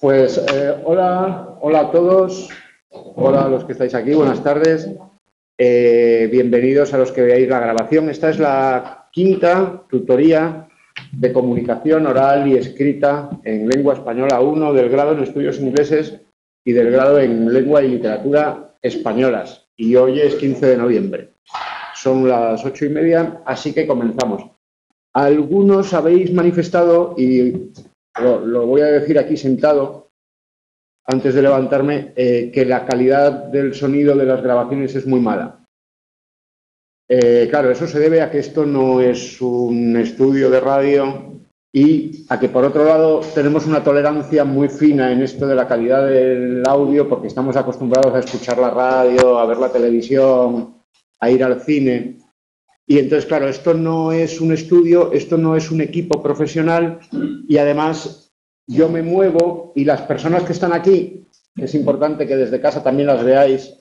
Pues hola a todos, hola a los que estáis aquí, buenas tardes. Bienvenidos a los que veáis la grabación. Esta es la quinta tutoría de comunicación oral y escrita en lengua española 1 del grado en estudios ingleses y del grado en lengua y literatura españolas. Y hoy es 15 de noviembre. Son las 8:30, así que comenzamos. Algunos habéis manifestado, y lo voy a decir aquí sentado, antes de levantarme, que la calidad del sonido de las grabaciones es muy mala. Claro, eso se debe a que esto no es un estudio de radio y a que, por otro lado, tenemos una tolerancia muy fina en esto de la calidad del audio porque estamos acostumbrados a escuchar la radio, a ver la televisión, a ir al cine. Y entonces, claro, esto no es un estudio, esto no es un equipo profesional y, además, yo me muevo y las personas que están aquí, es importante que desde casa también las veáis.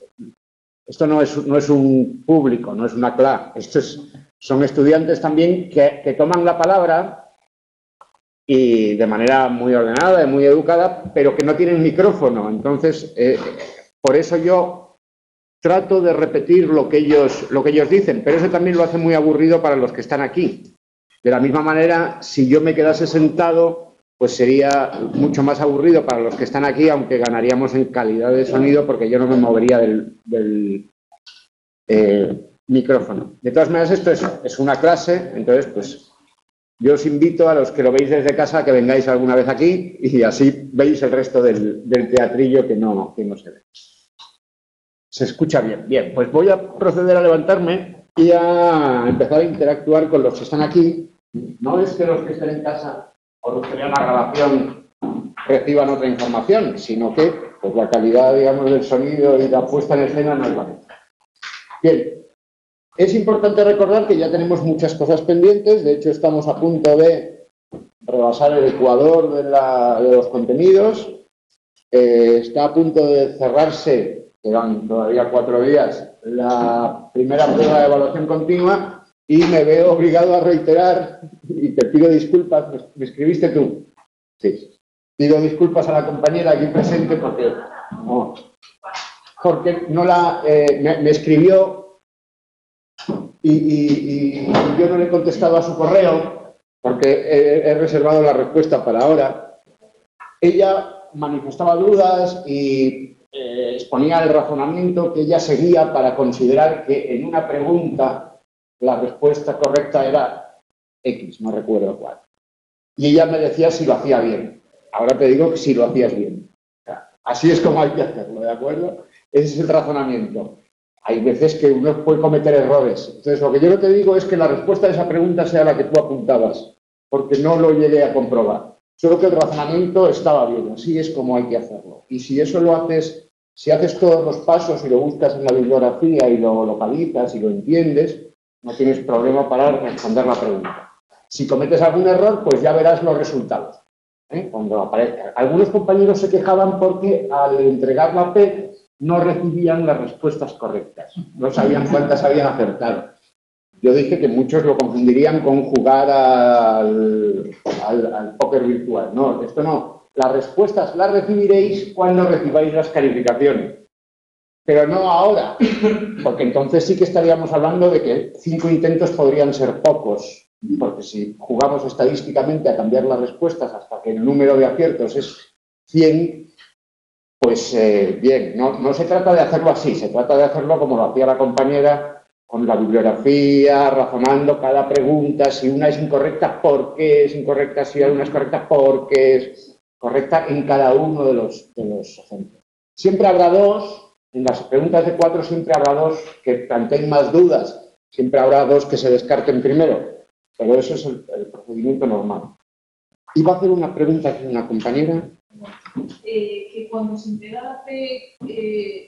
Esto no es un público, no es una clase. Son estudiantes también que toman la palabra y de manera muy ordenada y muy educada, pero que no tienen micrófono. Entonces, por eso yo trato de repetir lo que ellos dicen, pero eso también lo hace muy aburrido para los que están aquí. De la misma manera, si yo me quedase sentado, pues sería mucho más aburrido para los que están aquí, aunque ganaríamos en calidad de sonido porque yo no me movería del micrófono. De todas maneras, esto es una clase, entonces, pues yo os invito a los que lo veis desde casa que vengáis alguna vez aquí y así veis el resto del teatrillo que no se ve. Se escucha bien. Bien, pues voy a proceder a levantarme y a empezar a interactuar con los que están aquí. No es que los que estén en casa o los que vean la grabación reciban otra información, sino que pues, la calidad, digamos, del sonido y la puesta en escena no es la misma. Bien, es importante recordar que ya tenemos muchas cosas pendientes. De hecho, estamos a punto de rebasar el ecuador de los contenidos. Está a punto de cerrarse, quedan todavía 4 días, la primera prueba de evaluación continua y me veo obligado a reiterar, y te pido disculpas, ¿me escribiste tú? Sí. Pido disculpas a la compañera aquí presente porque me escribió y yo no le he contestado a su correo porque he reservado la respuesta para ahora. Ella manifestaba dudas y exponía el razonamiento que ella seguía para considerar que en una pregunta la respuesta correcta era X, no recuerdo cuál. Y ella me decía si lo hacía bien. Ahora te digo que si lo hacías bien. O sea, así es como hay que hacerlo, ¿de acuerdo? Ese es el razonamiento. Hay veces que uno puede cometer errores. Entonces, lo que yo no te digo es que la respuesta a esa pregunta sea la que tú apuntabas, porque no lo llegué a comprobar. Solo que el razonamiento estaba bien, así es como hay que hacerlo. Y si eso lo haces, si haces todos los pasos y lo buscas en la bibliografía y lo localizas y lo entiendes, no tienes problema para responder la pregunta. Si cometes algún error, pues ya verás los resultados, cuando aparezcan. Algunos compañeros se quejaban porque al entregar la PEC no recibían las respuestas correctas, no sabían cuántas habían acertado. Yo dije que muchos lo confundirían con jugar al póker virtual. No, esto no. Las respuestas las recibiréis cuando recibáis las calificaciones. Pero no ahora, porque entonces sí que estaríamos hablando de que 5 intentos podrían ser pocos. Porque si jugamos estadísticamente a cambiar las respuestas hasta que el número de aciertos es 100, pues bien, no se trata de hacerlo así, se trata de hacerlo como lo hacía la compañera, con la bibliografía, razonando cada pregunta, si una es incorrecta, ¿por qué es incorrecta? Si una es correcta, ¿por qué es correcta? En cada uno de los ejemplos. Siempre habrá dos, en las preguntas de 4 siempre habrá dos que planteen más dudas, siempre habrá dos que se descarten primero, pero eso es el procedimiento normal. Iba a hacer una pregunta aquí una compañera. Que cuando se entrega la PEC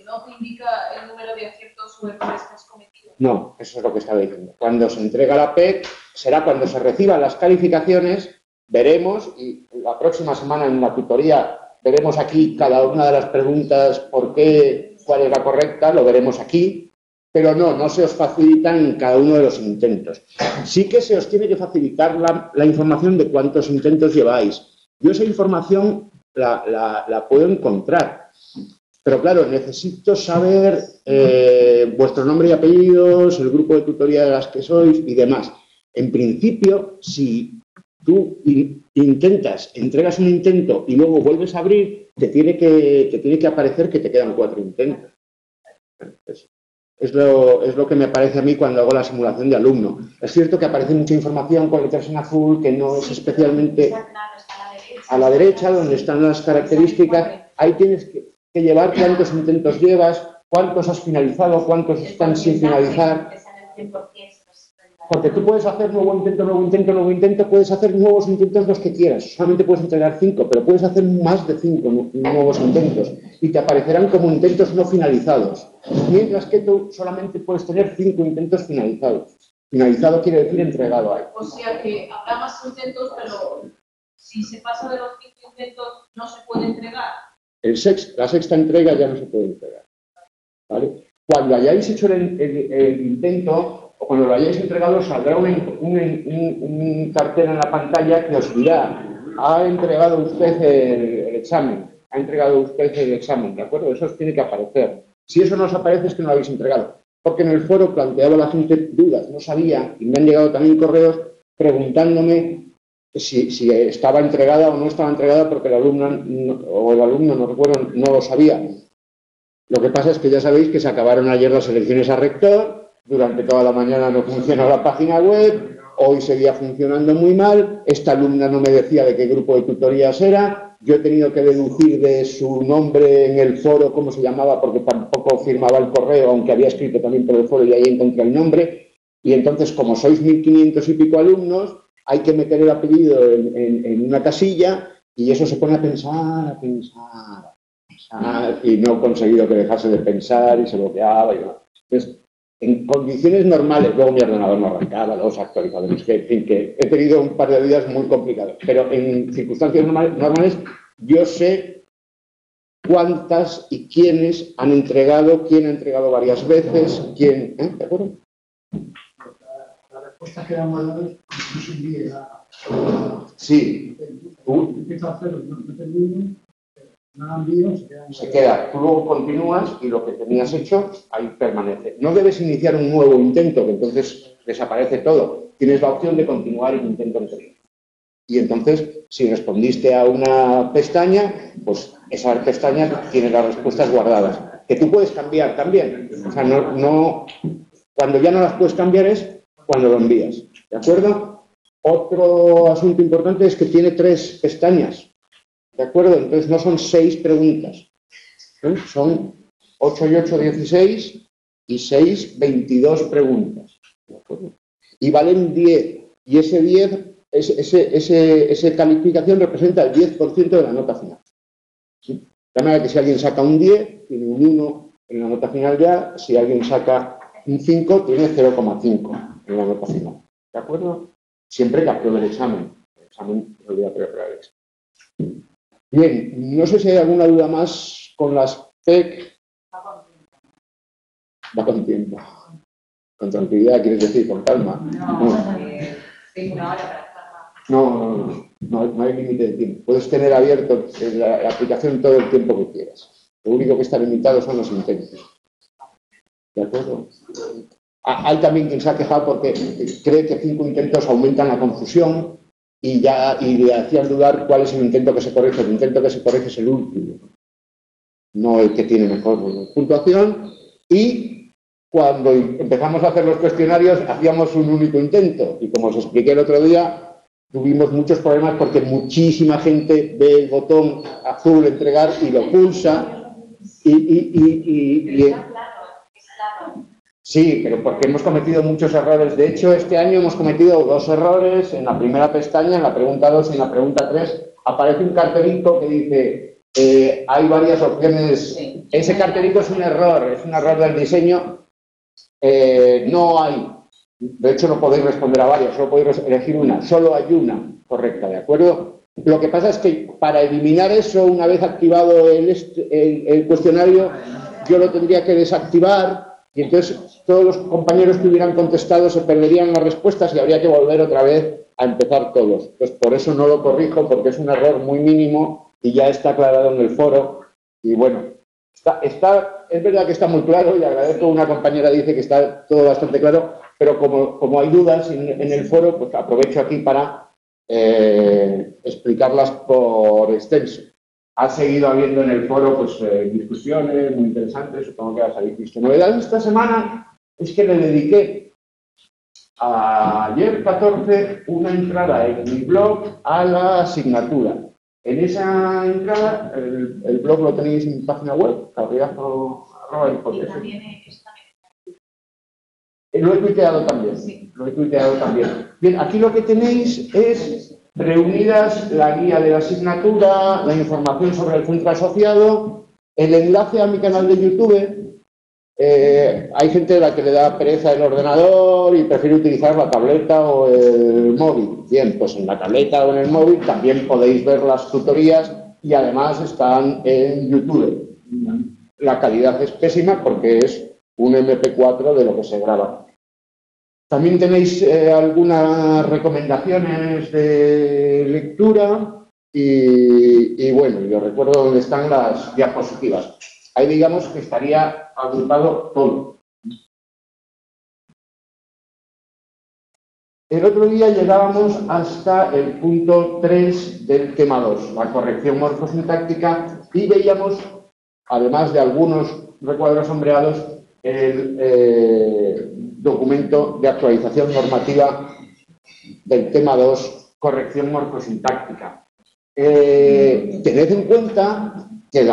no te indica el número de aciertos o errores que has cometido. No, eso es lo que estaba diciendo. Cuando se entrega la PEC, será cuando se reciban las calificaciones, veremos, y la próxima semana en la tutoría veremos aquí cada una de las preguntas, por qué, cuál es la correcta, lo veremos aquí, pero no se os facilitan en cada uno de los intentos. Sí que se os tiene que facilitar la información de cuántos intentos lleváis, Yo esa información la puedo encontrar. Pero claro, necesito saber vuestro nombre y apellidos, el grupo de tutoría de las que sois y demás. En principio, si tú entregas un intento y luego vuelves a abrir, te tiene que aparecer que te quedan 4 intentos. Es lo que me parece a mí cuando hago la simulación de alumno. Es cierto que aparece mucha información con letras en azul que no es especialmente a la derecha, donde están las características. Ahí tienes que llevar cuántos intentos llevas, cuántos has finalizado, cuántos están sin finalizar. Porque tú puedes hacer nuevo intento, puedes hacer nuevos intentos los que quieras. Solamente puedes entregar 5, pero puedes hacer más de 5 nuevos intentos y te aparecerán como intentos no finalizados. Mientras que tú solamente puedes tener 5 intentos finalizados. Finalizado quiere decir entregado ahí. O sea que habrá más intentos, pero si se pasa de los 5 intentos no se puede entregar. La sexta entrega ya no se puede entregar. ¿Vale? Cuando hayáis hecho el intento o cuando lo hayáis entregado, saldrá un cartel en la pantalla que os dirá: ha entregado usted el examen, ha entregado usted el examen, ¿de acuerdo? Eso os tiene que aparecer. Si eso no os aparece, es que no lo habéis entregado. Porque en el foro planteaba la gente dudas, no sabía, y me han llegado también correos preguntándome si estaba entregada o no estaba entregada, porque el alumno, no recuerdo, no lo sabía. Lo que pasa es que ya sabéis que se acabaron ayer las elecciones a rector, durante toda la mañana no funcionó la página web, hoy seguía funcionando muy mal, esta alumna no me decía de qué grupo de tutorías era, yo he tenido que deducir de su nombre en el foro cómo se llamaba, porque tampoco firmaba el correo, aunque había escrito también por el foro y ahí encontré el nombre, y entonces, como sois 1.500 y pico alumnos, hay que meter el apellido en una casilla y eso se pone a pensar, y no he conseguido que dejase de pensar y se bloqueaba y demás. Entonces, en condiciones normales, luego mi ordenador no arrancaba, los actualizadores, que, en fin, que he tenido un par de días muy complicados, pero en circunstancias normales yo sé cuántas y quiénes han entregado, quién ha entregado varias veces, quién... ¿De acuerdo? La respuesta que damos no se envíe a... Sí. Empieza a hacerlo, no termino, no envío, se queda. Tú luego continúas y lo que tenías hecho ahí permanece. No debes iniciar un nuevo intento, que entonces desaparece todo. Tienes la opción de continuar el intento anterior. Y entonces, si respondiste a una pestaña, pues esa pestaña tiene las respuestas guardadas. Que tú puedes cambiar también. O sea, cuando ya no las puedes cambiar es cuando lo envías. ¿De acuerdo? Otro asunto importante es que tiene 3 pestañas. ¿De acuerdo? Entonces no son 6 preguntas. Son 8 y 8, 16 y 6, 22 preguntas. ¿De acuerdo? Y valen 10. Y ese 10, esa calificación representa el 10% de la nota final. ¿Sí? De manera que si alguien saca un 10, tiene un 1 en la nota final ya. Si alguien saca un 5, tiene 0,5 en la nota final. ¿De acuerdo? Siempre que apruebe el examen. El examen se olvida preparar el examen. Bien, no sé si hay alguna duda más con las PEC. Va con tiempo. Con tranquilidad, quieres decir, con calma. No hay límite de tiempo. Puedes tener abierto la aplicación todo el tiempo que quieras. Lo único que está limitado son los intentos. ¿De acuerdo? Hay también quien se ha quejado porque cree que 5 intentos aumentan la confusión y le hacían dudar cuál es el intento que se corrige. El intento que se corrige es el último, no el que tiene mejor puntuación. Y cuando empezamos a hacer los cuestionarios hacíamos un único intento y, como os expliqué el otro día, tuvimos muchos problemas porque muchísima gente ve el botón azul entregar y lo pulsa Sí, pero porque hemos cometido muchos errores. De hecho, este año hemos cometido 2 errores. En la primera pestaña, en la pregunta 2 y en la pregunta 3, aparece un cartelito que dice hay varias opciones. Sí. Ese cartelito es un error del diseño. No hay. De hecho, no podéis responder a varias, solo podéis elegir una. Solo hay una correcta, ¿de acuerdo? Lo que pasa es que para eliminar eso, una vez activado el cuestionario, yo lo tendría que desactivar. Y entonces todos los compañeros que hubieran contestado se perderían las respuestas y habría que volver otra vez a empezar todos. Pues por eso no lo corrijo, porque es un error muy mínimo y ya está aclarado en el foro. Y bueno, es verdad que está muy claro y agradezco, una compañera dice que está todo bastante claro, pero como hay dudas en el foro, pues aprovecho aquí para explicarlas por extenso. Ha seguido habiendo en el foro pues, discusiones muy interesantes, supongo que las habéis visto. Novedad de esta semana es que le dediqué ayer 14 una entrada en mi blog a la asignatura. En esa entrada, el blog lo tenéis en mi página web, carriazo.info. Lo he tuiteado también. Sí. Lo he tuiteado también. Bien, aquí lo que tenéis es reunidas la guía de la asignatura, la información sobre el centro asociado, el enlace a mi canal de YouTube. Hay gente a la que le da pereza el ordenador y prefiere utilizar la tableta o el móvil. Bien, pues en la tableta o en el móvil también podéis ver las tutorías y además están en YouTube. La calidad es pésima porque es un MP4 de lo que se graba. También tenéis algunas recomendaciones de lectura y bueno, yo recuerdo dónde están las diapositivas. Ahí digamos que estaría agrupado todo. El otro día llegábamos hasta el punto 3 del tema 2, la corrección morfosintáctica, y veíamos, además de algunos recuadros sombreados, el documento de actualización normativa del tema 2, corrección morfosintáctica. Tened en cuenta que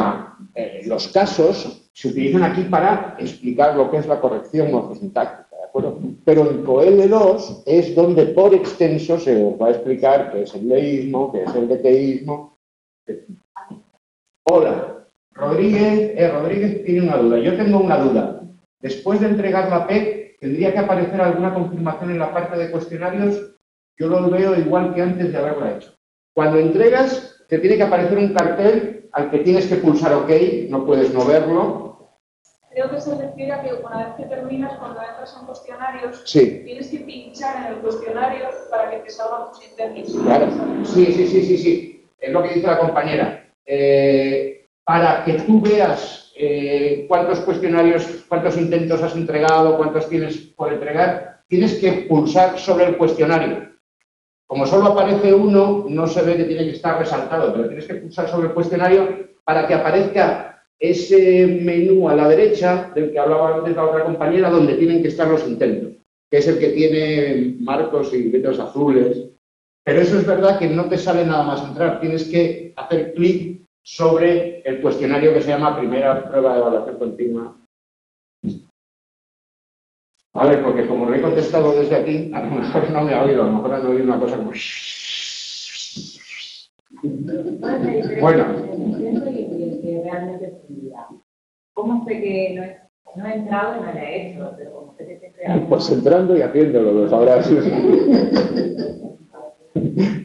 los casos se utilizan aquí para explicar lo que es la corrección morfosintáctica, ¿de acuerdo? Pero en COEL 2 es donde por extenso se os va a explicar qué es el leísmo, qué es el dequeísmo. Hola, Rodríguez tiene una duda. Yo tengo una duda. Después de entregar la PEC, ¿tendría que aparecer alguna confirmación en la parte de cuestionarios? Yo lo veo igual que antes de haberla hecho. Cuando entregas, te tiene que aparecer un cartel al que tienes que pulsar OK, no puedes no verlo. Creo que se refiere a que una vez que terminas, cuando entras en cuestionarios, sí, tienes que pinchar en el cuestionario para que te salgan tus intentos. Claro, sí. Es lo que dice la compañera. Para que tú veas cuántos cuestionarios, cuántos intentos has entregado, cuántos tienes por entregar, tienes que pulsar sobre el cuestionario. Como solo aparece uno, no se ve que tiene que estar resaltado, pero tienes que pulsar sobre el cuestionario para que aparezca ese menú a la derecha del que hablaba antes la otra compañera, donde tienen que estar los intentos, que es el que tiene marcos y letras azules. Pero eso es verdad que no te sale nada más entrar, tienes que hacer clic sobre el cuestionario que se llama Primera Prueba de Evaluación Continua. A ver, porque como lo he contestado desde aquí, a lo mejor no me ha oído, a lo mejor han oído una cosa como... Bueno. ¿Cómo sé que no he entrado y no lo he hecho? Pero como sé que pues entrando y haciéndolo, lo sabrás.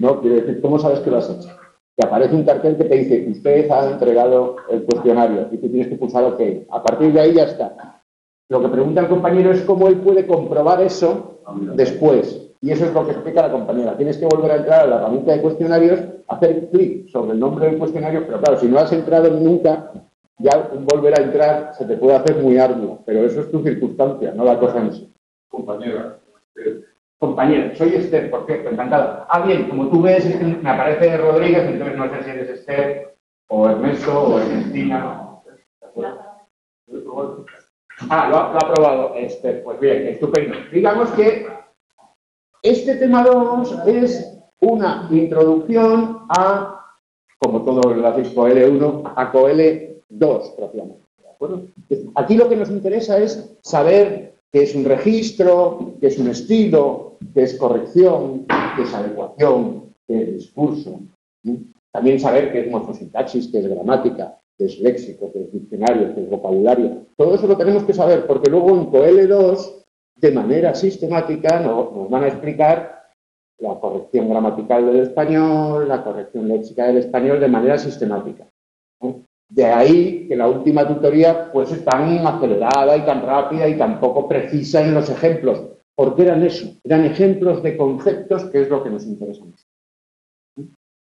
No, quiero decir, ¿cómo sabes que lo has hecho? Te aparece un cartel que te dice, usted ha entregado el cuestionario y tú tienes que pulsar OK. A partir de ahí ya está. Lo que pregunta el compañero es cómo él puede comprobar eso después. Y eso es lo que explica la compañera. Tienes que volver a entrar a la herramienta de cuestionarios, hacer clic sobre el nombre del cuestionario, pero claro, si no has entrado nunca, ya volver a entrar se te puede hacer muy arduo. Pero eso es tu circunstancia, no la cosa en sí. Compañera. Compañera, soy Esther, por cierto, encantado. Ah, bien, como tú ves, es que me aparece Rodríguez, entonces no sé si eres Esther, o Ernesto, o Ernestina. Ah, lo ha aprobado Esther. Pues bien, estupendo. Digamos que este tema 2 es una introducción a, como todo lo hacéis COEL 1, a COEL 2, propiamente. ¿De acuerdo? Aquí lo que nos interesa es saber qué es un registro, qué es un estilo, qué es corrección, qué es adecuación, qué es discurso. También saber qué es morfosintaxis, qué es gramática, qué es léxico, qué es diccionario, qué es vocabulario. Todo eso lo tenemos que saber, porque luego en COEL 2, de manera sistemática, nos van a explicar la corrección gramatical del español, la corrección léxica del español, de manera sistemática. De ahí que la última tutoría pues es tan acelerada y tan rápida y tan poco precisa en los ejemplos, porque eran eso, eran ejemplos de conceptos, que es lo que nos interesa.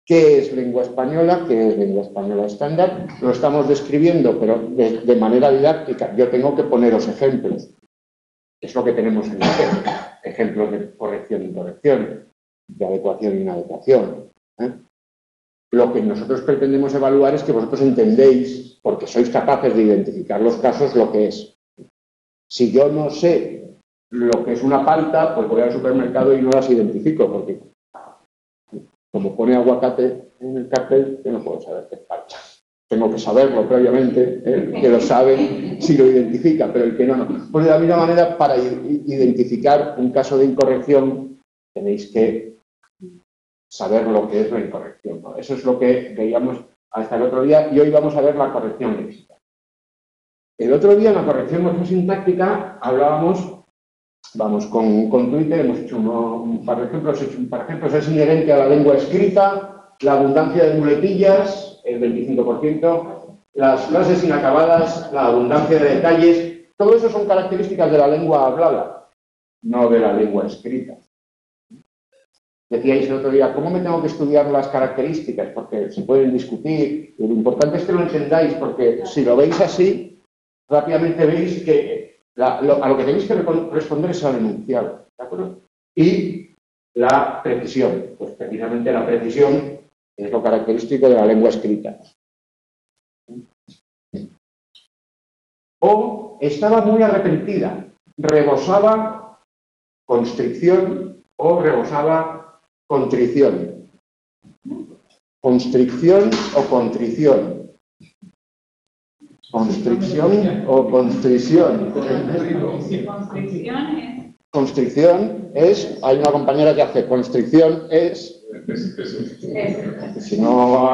¿Qué es lengua española? ¿Qué es lengua española estándar? Lo estamos describiendo, pero de manera didáctica. Yo tengo que poneros ejemplos. Es lo que tenemos en la TEC. Ejemplos de corrección e incorrección, de adecuación e inadecuación. Lo que nosotros pretendemos evaluar es que vosotros entendéis, porque sois capaces de identificar los casos, lo que es. Si yo no sé lo que es una palta, pues voy al supermercado y no las identifico, porque como pone aguacate en el cartel, yo no puedo saber qué es palta. Tengo que saberlo previamente, el que lo sabe si lo identifica, pero el que no, no. Pues de la misma manera, para identificar un caso de incorrección, tenéis que saber lo que es la incorrección, ¿no? Eso es lo que veíamos hasta el otro día, y hoy vamos a ver la corrección léxica. El otro día, en la corrección morfosintáctica, hablábamos, vamos, con Twitter, hemos hecho un par de ejemplos. Por ejemplo, es inherente a la lengua escrita, la abundancia de muletillas, el 25%, las frases inacabadas, la abundancia de detalles, todo eso son características de la lengua hablada, no de la lengua escrita. Decíais el otro día, ¿cómo me tengo que estudiar las características? Porque se pueden discutir, y lo importante es que lo entendáis, porque si lo veis así, rápidamente veis que a lo que tenéis que responder es al enunciado, ¿de acuerdo? Y la precisión, pues precisamente la precisión es lo característico de la lengua escrita. O estaba muy arrepentida, rebosaba constricción o rebosaba contrición. Constricción o contrición. Constricción o constrición. Constricción es, hay una compañera que hace constricción, es, si no,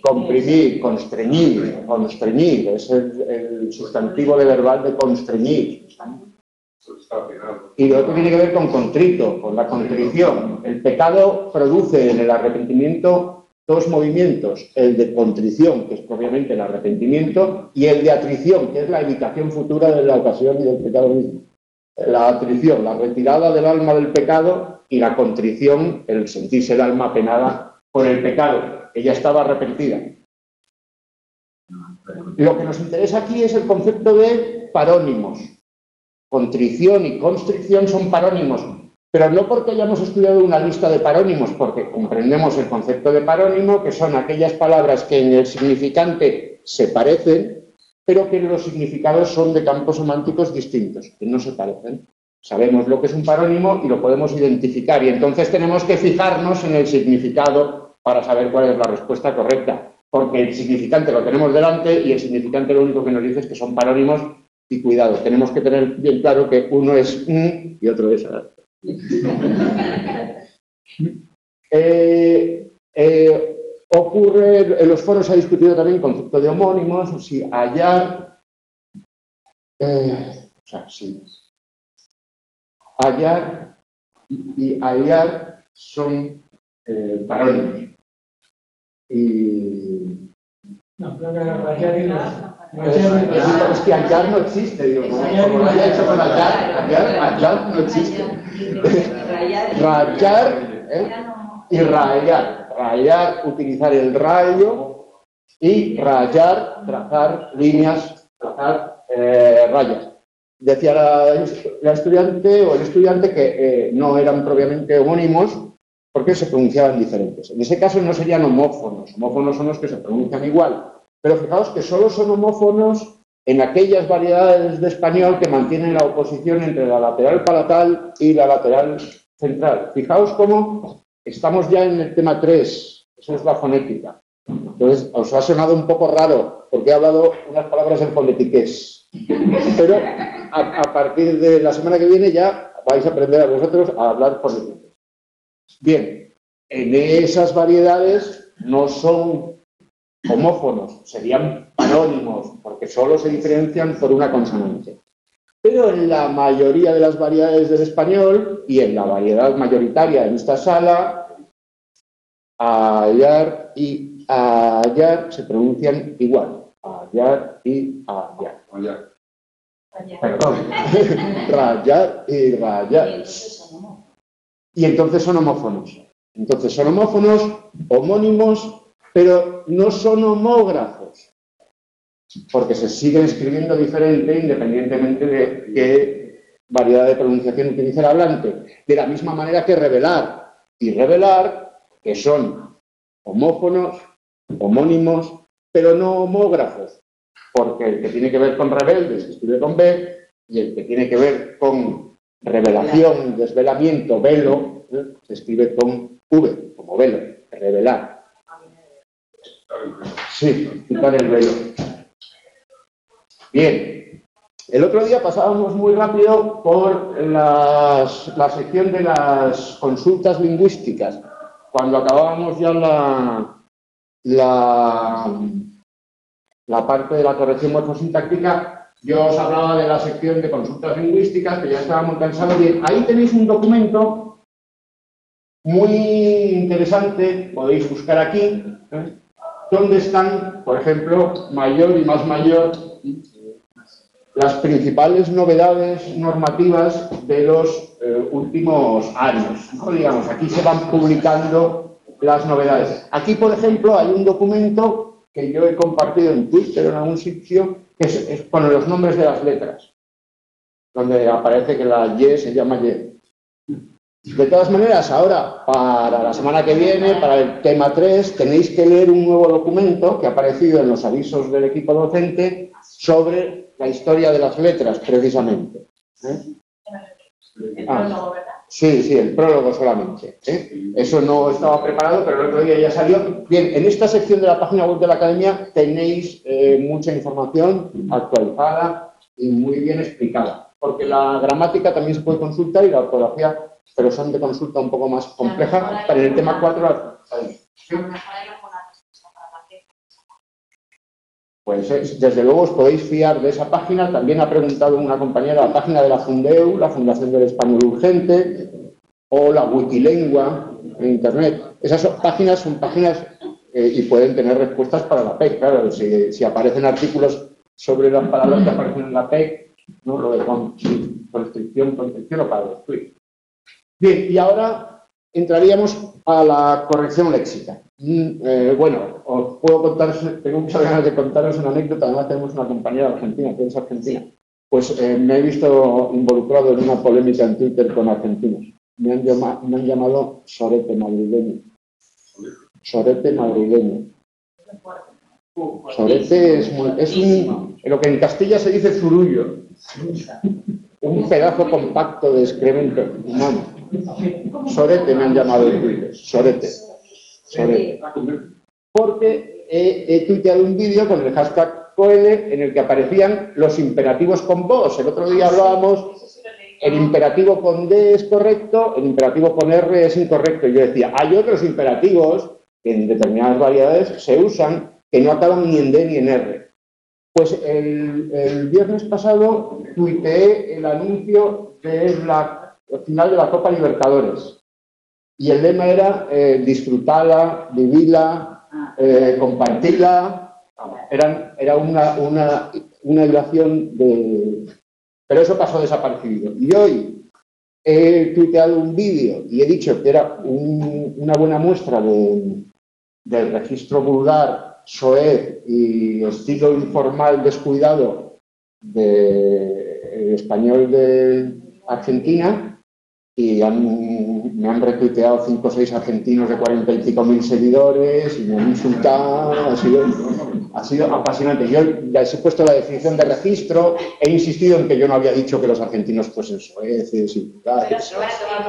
comprimir, constreñir, es el sustantivo de verbal de constreñir. Y lo otro tiene que ver con contrito, con la contrición. El pecado produce en el arrepentimiento dos movimientos, el de contrición, que es propiamente el arrepentimiento, y el de atrición, que es la evitación futura de la ocasión y del pecado mismo. La atrición, la retirada del alma del pecado, y la contrición, el sentirse el alma apenada por el pecado. Ella estaba arrepentida. Lo que nos interesa aquí es el concepto de parónimos. Contrición y constricción son parónimos, pero no porque hayamos estudiado una lista de parónimos, porque comprendemos el concepto de parónimo, que son aquellas palabras que en el significante se parecen, pero que en los significados son de campos semánticos distintos, que no se parecen. Sabemos lo que es un parónimo y lo podemos identificar, y entonces tenemos que fijarnos en el significado para saber cuál es la respuesta correcta, porque el significante lo tenemos delante y el significante lo único que nos dice es que son parónimos. Y cuidado, tenemos que tener bien claro que uno es y otro es ocurre, en los foros se ha discutido también el concepto de homónimos, o si hallar, hallar y hallar son parónimos. Y no, creo que hallar y es que hallar no existe, digo, como lo haya hecho con hallar no existe. Rayar y rayar. Rayar, utilizar el rayo, y rayar, trazar líneas, trazar rayas. Decía la estudiante o el estudiante que no eran propiamente homónimos porque se pronunciaban diferentes. En ese caso no serían homófonos. Homófonos son los que se pronuncian igual. Pero fijaos que solo son homófonos en aquellas variedades de español que mantienen la oposición entre la lateral palatal y la lateral central. Fijaos cómo estamos ya en el tema 3, eso es la fonética. Entonces, os ha sonado un poco raro porque he hablado unas palabras en fonetiqués. Pero a partir de la semana que viene ya vais a aprender a vosotros a hablar fonetiqués. Bien, en esas variedades no son homófonos, serían parónimos, porque solo se diferencian por una consonante. Pero en la mayoría de las variedades del español, y en la variedad mayoritaria en esta sala, hallar y Ayar se pronuncian igual. Ayar y Ayar. Perdón. Rayar y Rayar. Y entonces son homófonos. Entonces son homófonos, homónimos, pero no son homógrafos. Porque se siguen escribiendo diferente independientemente de qué variedad de pronunciación utiliza el hablante. De la misma manera que revelar y revelar, que son homófonos, homónimos, pero no homógrafos. Porque el que tiene que ver con rebelde se escribe con B y el que tiene que ver con revelación, desvelamiento, velo, se escribe con V, como velo, revelar. Sí, quitar el velo. Bien, el otro día pasábamos muy rápido por la sección de las consultas lingüísticas. Cuando acabábamos ya la parte de la corrección morfosintáctica, yo os hablaba de la sección de consultas lingüísticas, que ya estábamos cansados. Bien, ahí tenéis un documento muy interesante, podéis buscar aquí, donde están, por ejemplo, mayor y más mayor, las principales novedades normativas de los últimos años, ¿no? Digamos, aquí se van publicando las novedades. Aquí, por ejemplo, hay un documento que yo he compartido en Twitter o en algún sitio, que es con los nombres de las letras, donde aparece que la Y se llama Y. De todas maneras, ahora, para la semana que viene, para el tema 3, tenéis que leer un nuevo documento que ha aparecido en los avisos del equipo docente sobre la historia de las letras, precisamente. El prólogo, ¿verdad? Sí, el prólogo solamente. Eso no estaba preparado, pero el otro día ya salió. Bien, en esta sección de la página web de la Academia tenéis mucha información actualizada y muy bien explicada, porque la gramática también se puede consultar y la ortografía, pero son de consulta un poco más compleja. Para el tema 4, ¿sí? Pues desde luego os podéis fiar de esa página. También ha preguntado una compañera la página de la Fundeu, la Fundación del Español Urgente, o la Wikilengua en Internet. Esas páginas son páginas y pueden tener respuestas para la PEC. Claro, si aparecen artículos sobre las palabras que aparecen en la PEC, ¿no? Lo de constricción o para los tweets. Bien, y ahora entraríamos a la corrección léxica. Bueno, os puedo contar, tengo muchas ganas de contaros una anécdota. Además tenemos una compañera argentina, que es argentina. Pues me he visto involucrado en una polémica en Twitter con argentinos. Me han llamado sorete madrileño. Sorete madrileño. Sorete es lo que en Castilla se dice zurullo. Un pedazo compacto de excremento humano. Sorete me han llamado en Twitter. Sorete. Porque he tuiteado un vídeo con el hashtag Coele en el que aparecían los imperativos con vos. El otro día hablábamos, el imperativo con D es correcto, el imperativo con R es incorrecto. Y yo decía, hay otros imperativos que en determinadas variedades se usan que no acaban ni en D ni en R. Pues el viernes pasado tuiteé el anuncio de la final de la Copa Libertadores. Y el lema era disfrutarla, vivirla, compartirla. Era una ilación de... Pero eso pasó desapercibido. Y hoy he tuiteado un vídeo y he dicho que era una buena muestra del registro vulgar, soez y estilo informal descuidado del español de Argentina. Y me han retuiteado 5 o 6 argentinos de 40 y pico mil seguidores y me han insultado. Ha sido apasionante. Yo les he puesto la definición de registro, he insistido en que yo no había dicho que los argentinos fuesen soeces y vulgares.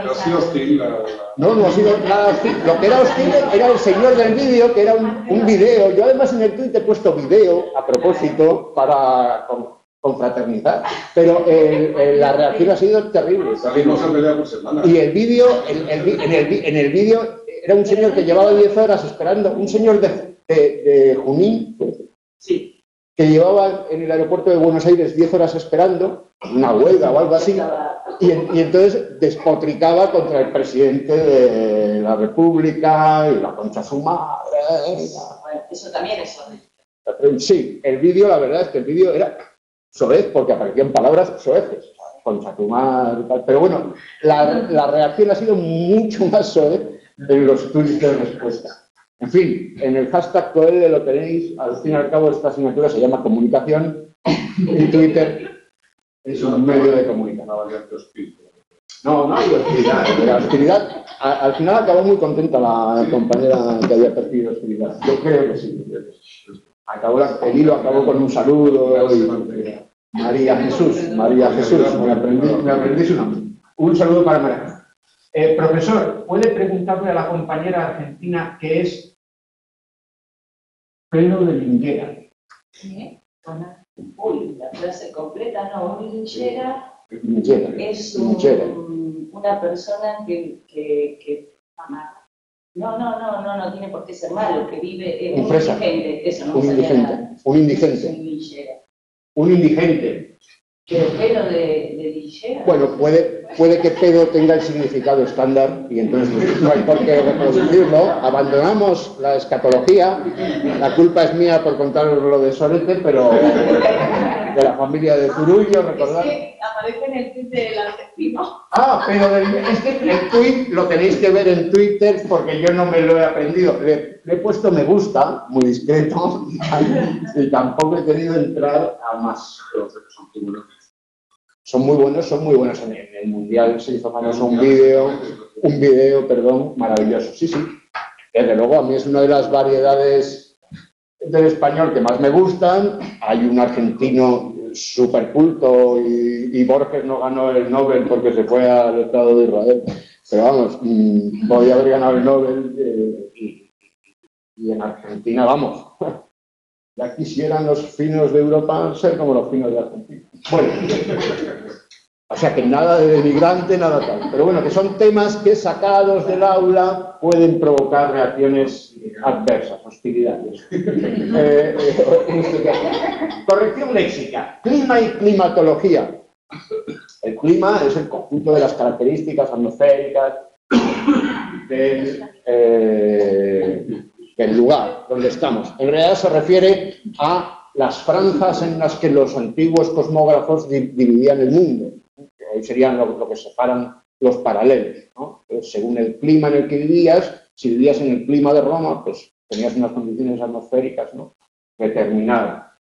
No ha sido hostil. No ha sido nada hostil. Lo que era hostil era el señor del vídeo, que era un video. Yo además en el tweet he puesto video a propósito para confraternizar, pero la reacción ha sido terrible. Y el vídeo, en el vídeo era un señor que llevaba 10 horas esperando, un señor de Junín, Sí. que llevaba en el aeropuerto de Buenos Aires 10 horas esperando, una huelga o algo así, y entonces despotricaba contra el presidente de la República y la concha su madre. Eso también es soez. Sí, el vídeo, la verdad es que el vídeo era soez porque aparecían palabras soeces, concha tu madre, tal. Pero bueno, la reacción ha sido mucho más soez en los tweets de respuesta. En fin, en el hashtag Coelho lo tenéis, al fin y al cabo esta asignatura se llama comunicación y Twitter es un medio de comunicación. No hay hostilidad. La hostilidad, al final acabó muy contenta la compañera que había percibido hostilidad. Yo creo que sí. El hilo acabó con un saludo y María Jesús, me aprendí su nombre. Un saludo para María. Profesor, ¿puede preguntarle a la compañera argentina qué es pelo de linguera? ¿Sí? Uy, la frase completa, no, un linchera es una persona que no tiene por qué ser malo, que vive un indigente, eso no me salía nada. Un indigente. Un indigente. ¿Pero pelo de linchera? Bueno, puede que pedo tenga el significado estándar y entonces no hay por qué reproducirlo. Abandonamos la escatología. La culpa es mía por contaros lo de Sorete, pero de la familia de Zurullo, recordad. Es que aparece en el tweet del argentino. Ah, pero es que el tweet lo tenéis que ver en Twitter porque yo no me lo he aprendido. Le he puesto me gusta, muy discreto, y tampoco he querido entrar a más. Son muy buenos en el Mundial se hizo famoso un video, maravilloso. Sí, desde luego a mí es una de las variedades del español que más me gustan. Hay un argentino súper culto y Borges no ganó el Nobel porque se fue al Estado de Israel. Pero vamos, podía haber ganado el Nobel y en Argentina, vamos. Ya quisieran los finos de Europa ser como los finos de Argentina. Bueno, o sea que nada de denigrante, nada tal. Pero bueno, que son temas que sacados del aula pueden provocar reacciones adversas, hostilidades. Corrección léxica. Clima y climatología. El clima es el conjunto de las características atmosféricas del lugar donde estamos. En realidad se refiere a las franjas en las que los antiguos cosmógrafos dividían el mundo. Hoy serían lo que separan los paralelos, ¿no? Según el clima en el que vivías, si vivías en el clima de Roma, pues tenías unas condiciones atmosféricas, ¿no?, determinadas.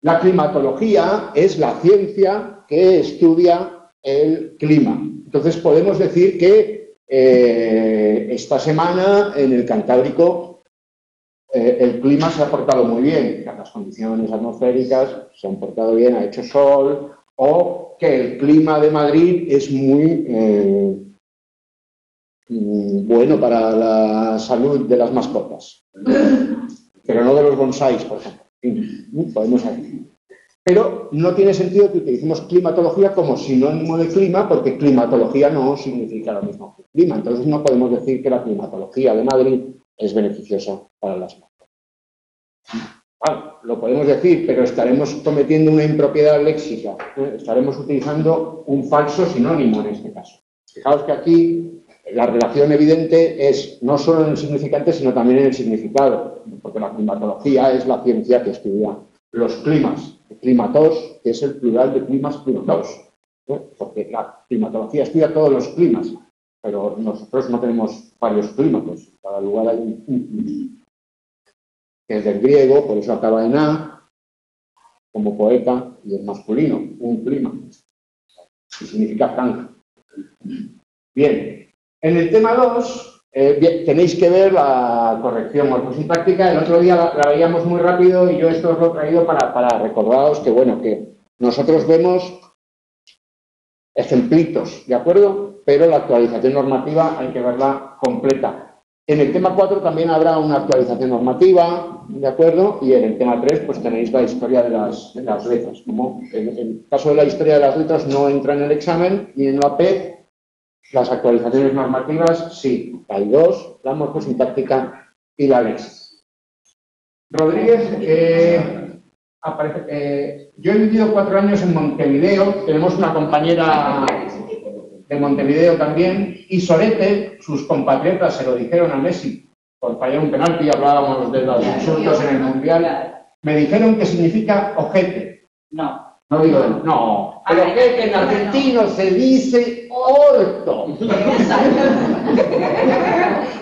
La climatología es la ciencia que estudia el clima. Entonces podemos decir que esta semana en el Cantábrico el clima se ha portado muy bien, las condiciones atmosféricas se han portado bien, ha hecho sol, o que el clima de Madrid es muy bueno para la salud de las mascotas, pero no de los bonsáis, por ejemplo. Podemos hacer. Pero no tiene sentido que utilicemos climatología como sinónimo de clima, porque climatología no significa lo mismo que clima. Entonces no podemos decir que la climatología de Madrid es beneficiosa para las mascotas. Bueno, lo podemos decir, pero estaremos cometiendo una impropiedad léxica. Estaremos utilizando un falso sinónimo en este caso. Fijaos que aquí la relación evidente es no solo en el significante, sino también en el significado, porque la climatología es la ciencia que estudia los climas. Climatos, que es el plural de climas, climatos, porque la climatología estudia todos los climas, pero nosotros no tenemos varios clímatos, en cada lugar hay un clima. Que es del griego, por eso acaba en A, como poeta, y es masculino, un clima, y significa franja. Bien, en el tema 2 tenéis que ver la corrección morfosintáctica. El otro día la veíamos muy rápido y yo esto os lo he traído para recordaros que, bueno, que nosotros vemos ejemplitos, ¿de acuerdo? Pero la actualización normativa hay que verla completa. En el tema 4 también habrá una actualización normativa, ¿de acuerdo? Y en el tema 3 pues tenéis la historia de las letras. Como en el caso de la historia de las letras no entra en el examen y en la AP las actualizaciones normativas sí. Hay dos, la morfosintáctica y la léxica. Rodríguez, yo he vivido 4 años en Montevideo, tenemos una compañera de Montevideo también, y Sorete, sus compatriotas se lo dijeron a Messi por fallar un penalti, hablábamos de los insultos en el Mundial, me dijeron que significa ojete. No. No digo, no, el ojete en argentino se dice orto.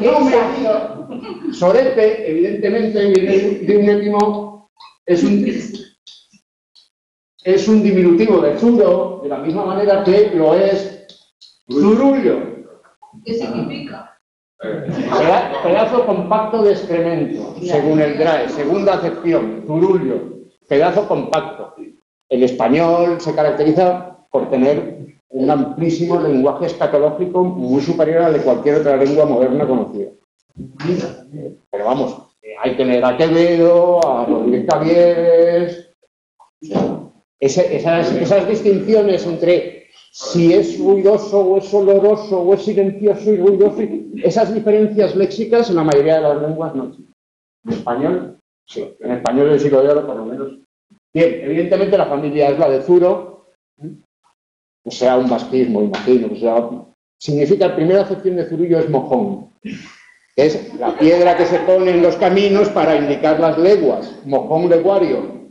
No me digo. Sorete, evidentemente, viene de un étimo, es un diminutivo de zuro, de la misma manera que lo es zurullo. ¿Qué significa? Pedazo compacto de excremento, según el DRAE, segunda acepción, zurullo, pedazo compacto. El español se caracteriza por tener un amplísimo lenguaje escatológico muy superior al de cualquier otra lengua moderna conocida. Pero vamos, hay que leer a Quevedo, a Rodríguez Cavieres. Esas distinciones entre si es ruidoso o es oloroso o es silencioso y ruidoso, esas diferencias léxicas en la mayoría de las lenguas no. En español, sí. En español del siglo de oro, por lo menos. Bien, evidentemente la familia es la de Zuro, o sea, un basquismo, imagino. O sea, significa, la primera acepción de zurullo es mojón, que es la piedra que se pone en los caminos para indicar las leguas, mojón leguario.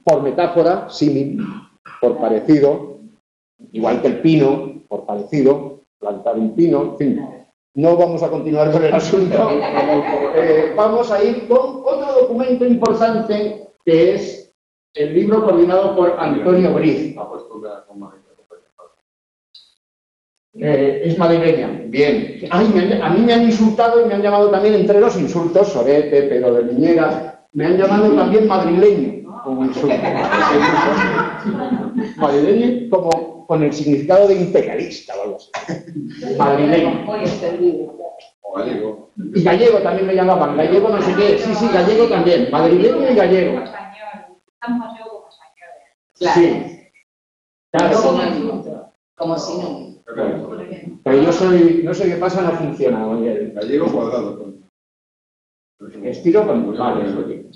Por metáfora, símil, por parecido, igual que el pino, por parecido, plantar un pino, en fin. No vamos a continuar con el asunto. Vamos a ir con otro documento importante, que es el libro coordinado por Antonio Briz. Es madrileña, bien. Ay, a mí me han insultado y me han llamado también, entre los insultos, sorete, pero de niñera, me han llamado también madrileño, como insulto. Madrileño como con el significado de imperialista o algo así. Madrileño. Y gallego también me llamaban, gallego no sé qué, sí, gallego también, madrileño y gallego. Sí. Claro. Como si no. Pero yo soy, no sé qué pasa, no funciona. Gallego cuadrado. Estilo con... Vale, eso sí.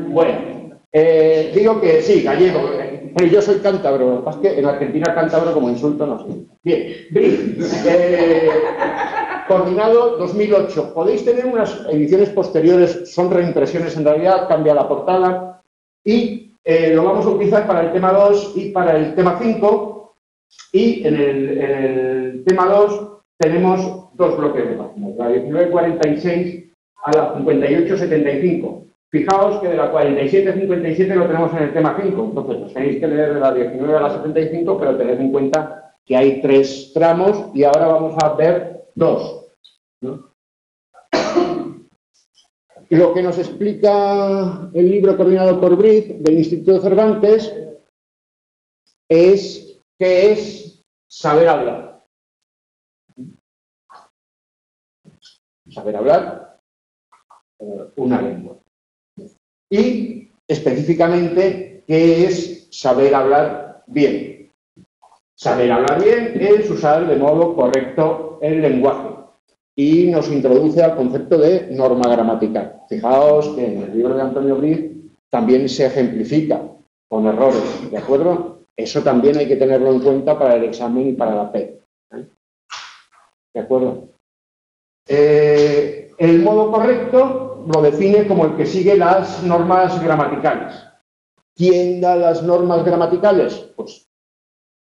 Bueno, digo que sí, gallego, pero yo soy cántabro, lo que pasa es que en Argentina cántabro como insulto no sé. Bien, Briz, coordinado 2008. Podéis tener unas ediciones posteriores, son reimpresiones en realidad, cambia la portada y lo vamos a utilizar para el tema 2 y para el tema 5 y en el tema 2 tenemos dos bloques de páginas, la 1946 a la 58-75. Fijaos que de la 47-57 lo tenemos en el tema 5, entonces pues tenéis que leer de la 19 a la 75, pero tened en cuenta que hay 3 tramos y ahora vamos a ver 2. ¿No? Lo que nos explica el libro coordinado por Briz del Instituto Cervantes es qué es saber hablar. Saber hablar una lengua. Y específicamente qué es saber hablar bien. Saber hablar bien es usar de modo correcto el lenguaje. Y nos introduce al concepto de norma gramatical. Fijaos que en el libro de Antonio Briz también se ejemplifica con errores, ¿de acuerdo? Eso también hay que tenerlo en cuenta para el examen y para la PEC. ¿De acuerdo? El modo correcto lo define como el que sigue las normas gramaticales. ¿Quién da las normas gramaticales? Pues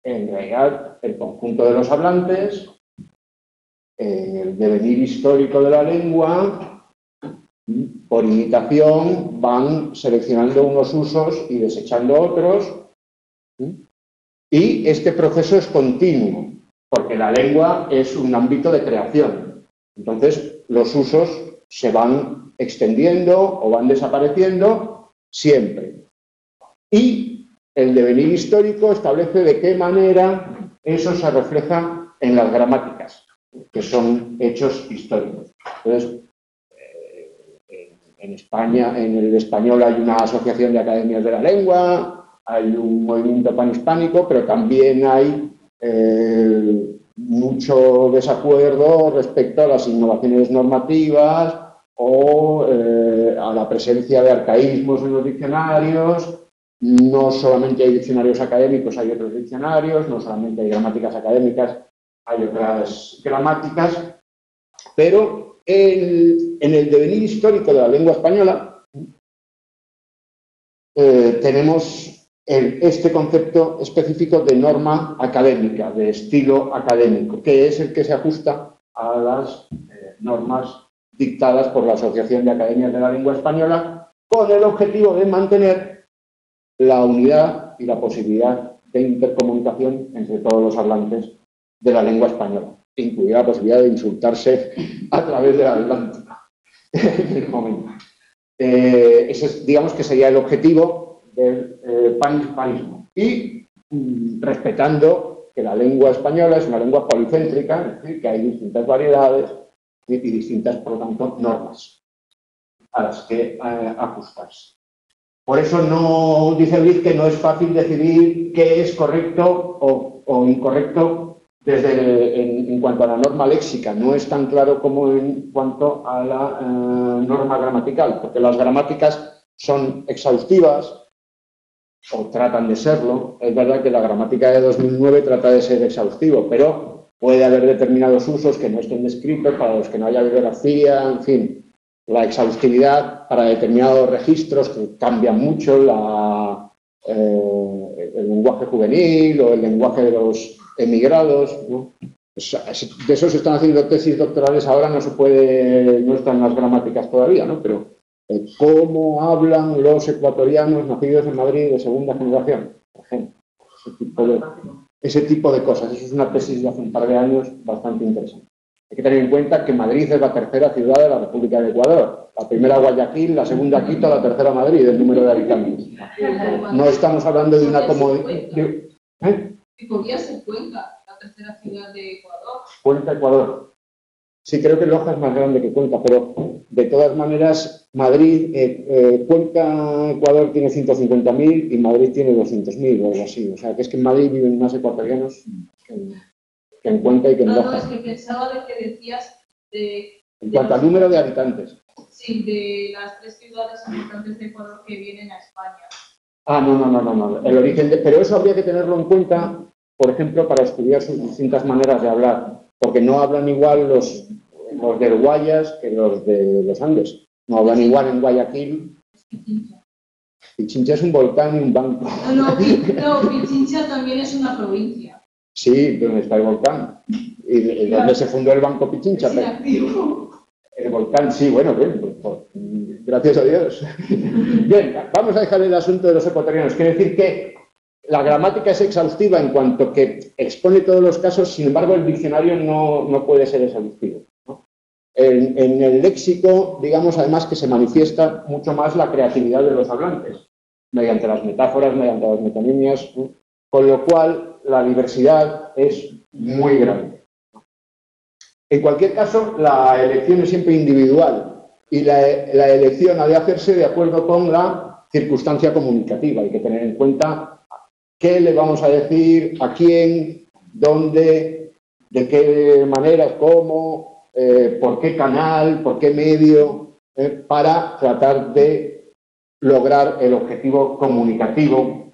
en realidad el conjunto de los hablantes, el devenir histórico de la lengua, por imitación van seleccionando unos usos y desechando otros, y este proceso es continuo, porque la lengua es un ámbito de creación. Entonces, los usos se van extendiendo o van desapareciendo siempre. Y el devenir histórico establece de qué manera eso se refleja en las gramáticas, que son hechos históricos. Entonces, en España, en el español hay una asociación de academias de la lengua, hay un movimiento panhispánico, pero también hay mucho desacuerdo respecto a las innovaciones normativas o a la presencia de arcaísmos en los diccionarios. No solamente hay diccionarios académicos, hay otros diccionarios, no solamente hay gramáticas académicas, hay otras gramáticas, pero en el devenir histórico de la lengua española tenemos este concepto específico de norma académica, de estilo académico, que es el que se ajusta a las normas dictadas por la Asociación de Academias de la Lengua Española, con el objetivo de mantener la unidad y la posibilidad de intercomunicación entre todos los hablantes de la lengua española, incluida la posibilidad de insultarse a través de la Atlántica en el momento. Ese es, digamos que sería el objetivo del panhispanismo. Y respetando que la lengua española es una lengua policéntrica, es decir, que hay distintas variedades y distintas, por lo tanto, normas a las que ajustarse. Por eso no dice Luis que no es fácil decidir qué es correcto o incorrecto en cuanto a la norma léxica. No es tan claro como en cuanto a la norma gramatical, porque las gramáticas son exhaustivas o tratan de serlo. Es verdad que la gramática de 2009 trata de ser exhaustivo, pero puede haber determinados usos que no estén descritos, para los que no haya bibliografía, en fin. La exhaustividad para determinados registros que cambian mucho, el lenguaje juvenil o el lenguaje de los emigrados, ¿no? De eso se están haciendo tesis doctorales ahora, no están las gramáticas todavía, ¿no? Pero cómo hablan los ecuatorianos nacidos en Madrid de segunda generación, por ejemplo. Ese tipo de cosas. Eso es una tesis de hace un par de años bastante interesante. Hay que tener en cuenta que Madrid es la tercera ciudad de la República de Ecuador. La primera Guayaquil, la segunda Quito, la tercera Madrid, el número de habitantes. No estamos hablando de una comodidad. Y podría ser Cuenca, la tercera ciudad de Ecuador. Cuenca, Ecuador. Sí, creo que Loja es más grande que Cuenca, pero de todas maneras, Cuenca, Ecuador tiene 150.000 y Madrid tiene 200.000 o algo así. O sea, que es que en Madrid viven más ecuatorianos que en Cuenca y que en Loja. No, es que pensaba de que decías en cuanto al número de habitantes. Sí, de las 3 ciudades importantes de Ecuador que vienen a España. No. El origen pero eso habría que tenerlo en cuenta, por ejemplo, para estudiar sus distintas maneras de hablar, porque no hablan igual los del Guayas que los de los Andes. No hablan igual en Guayaquil. Pichincha es un volcán y un banco. No, Pichincha también es una provincia. Sí, donde está el volcán. Y donde se fundó el Banco Pichincha. Es inactivo. El volcán, sí, bueno, bien, pues, gracias a Dios. Bien, vamos a dejar el asunto de los ecuatorianos. Quiere decir que la gramática es exhaustiva en cuanto que expone todos los casos, sin embargo, el diccionario no puede ser exhaustivo, ¿no? En el léxico, digamos, además que se manifiesta mucho más la creatividad de los hablantes, mediante las metáforas, mediante las metonimias, ¿no? Con lo cual la diversidad es muy grande. En cualquier caso, la elección es siempre individual y la elección ha de hacerse de acuerdo con la circunstancia comunicativa. Hay que tener en cuenta qué le vamos a decir, a quién, dónde, de qué manera, cómo, por qué canal, por qué medio, para tratar de lograr el objetivo comunicativo.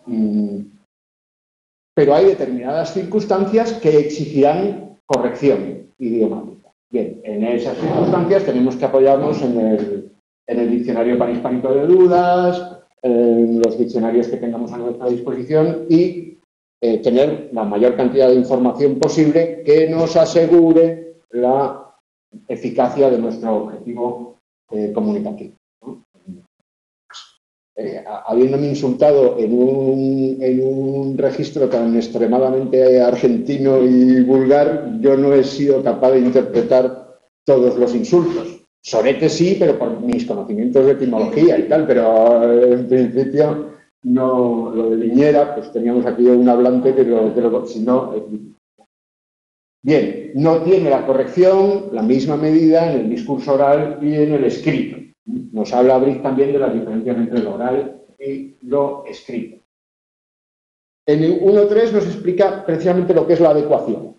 Pero hay determinadas circunstancias que exigirán corrección idiomática. Bien, en esas circunstancias tenemos que apoyarnos en el diccionario panhispánico de dudas, en los diccionarios que tengamos a nuestra disposición y tener la mayor cantidad de información posible que nos asegure la eficacia de nuestro objetivo comunicativo. Habiéndome insultado en un registro tan extremadamente argentino y vulgar, yo no he sido capaz de interpretar todos los insultos. Sorete sí, pero por mis conocimientos de etimología y tal, pero en principio no. Lo de Liñera, pues teníamos aquí un hablante que si no. Bien, no tiene la corrección, la misma medida en el discurso oral y en el escrito. Nos habla Brick también de las diferencias entre lo oral y lo escrito. En el 1.3 nos explica precisamente lo que es la adecuación.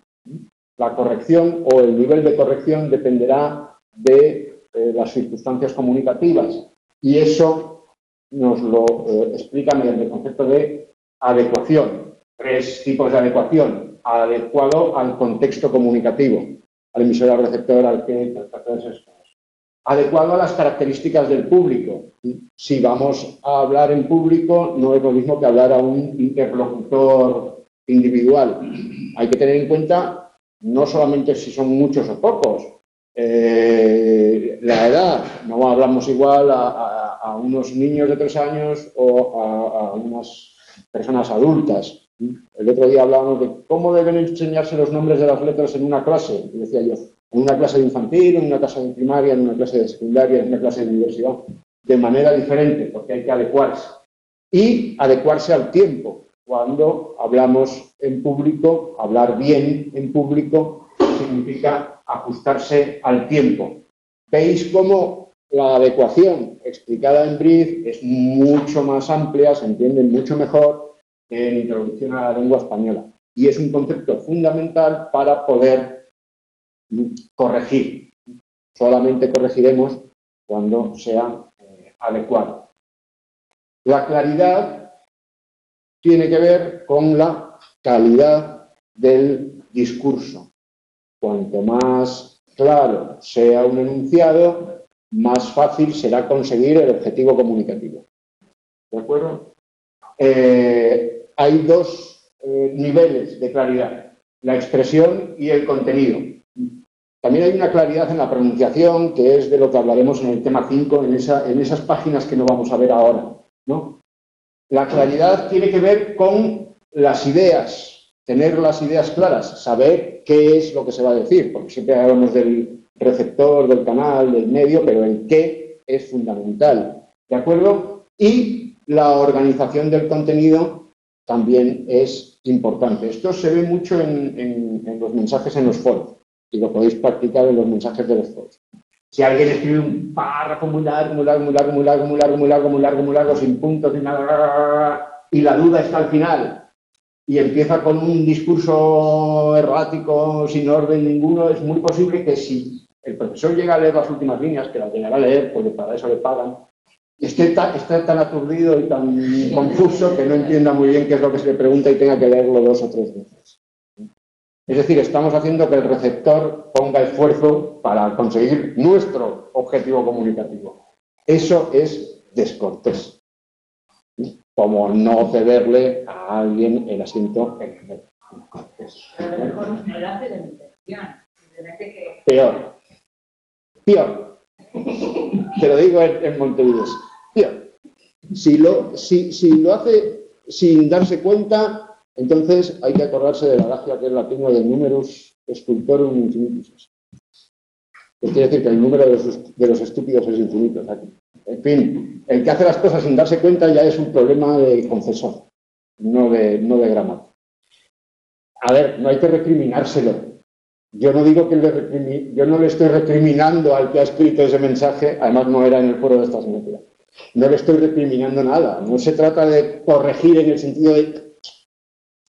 La corrección o el nivel de corrección dependerá de las circunstancias comunicativas y eso nos lo explica mediante el concepto de adecuación. tres tipos de adecuación: adecuado al contexto comunicativo, al emisor, al receptor, al que, adecuado a las características del público. Si vamos a hablar en público, no es lo mismo que hablar a un interlocutor individual. Hay que tener en cuenta no solamente si son muchos o pocos, la edad. No hablamos igual a unos niños de 3 años o a unas personas adultas. El otro día hablábamos de cómo deben enseñarse los nombres de las letras en una clase, y decía yo, en una clase de infantil, en una clase de primaria, en una clase de secundaria, en una clase de universidad, de manera diferente, porque hay que adecuarse. Y adecuarse al tiempo. Cuando hablamos en público, hablar bien en público significa ajustarse al tiempo. Veis cómo la adecuación explicada en brief es mucho más amplia, se entiende mucho mejor que en Introducción a la Lengua Española. Y es un concepto fundamental para poder corregir. Solamente corregiremos cuando sea adecuado. La claridad tiene que ver con la calidad del discurso. Cuanto más claro sea un enunciado, más fácil será conseguir el objetivo comunicativo. ¿De acuerdo? Hay dos niveles de claridad: la expresión y el contenido. También hay una claridad en la pronunciación, que es de lo que hablaremos en el tema 5, en esas páginas que no vamos a ver ahora, ¿no? La claridad tiene que ver con las ideas, tener las ideas claras, saber qué es lo que se va a decir, porque siempre hablamos del receptor, del canal, del medio, pero el qué es fundamental, ¿de acuerdo? Y la organización del contenido también es importante. Esto se ve mucho en los mensajes en los foros, y lo podéis practicar en los mensajes de los foros. Si alguien escribe un párrafo muy largo, sin puntos, sin nada, y la duda está al final, y empieza con un discurso errático, sin orden ninguno, es muy posible que si el profesor llega a leer las últimas líneas, que las llegará a leer, porque para eso le pagan, esté tan aturdido y tan confuso que no entienda muy bien qué es lo que se le pregunta y tenga que leerlo 2 o 3 veces. Es decir, estamos haciendo que el receptor ponga esfuerzo para conseguir nuestro objetivo comunicativo. Eso es descortés. Como no cederle a alguien el asiento en el medio. Pero a lo mejor no lo hace de intención. Simplemente que... Peor. Te lo digo en Montevideo. Peor. Si lo hace sin darse cuenta, entonces hay que acordarse de la adagio que es latino de numerus sculptorum infinitus. Quiere decir que el número de los estúpidos es infinito. En fin, el que hace las cosas sin darse cuenta ya es un problema de confesor, no de gramática. A ver, no hay que recriminárselo. Yo no digo que yo no le estoy recriminando al que ha escrito ese mensaje, además no era en el foro de esta asignatura. No le estoy recriminando nada. No se trata de corregir en el sentido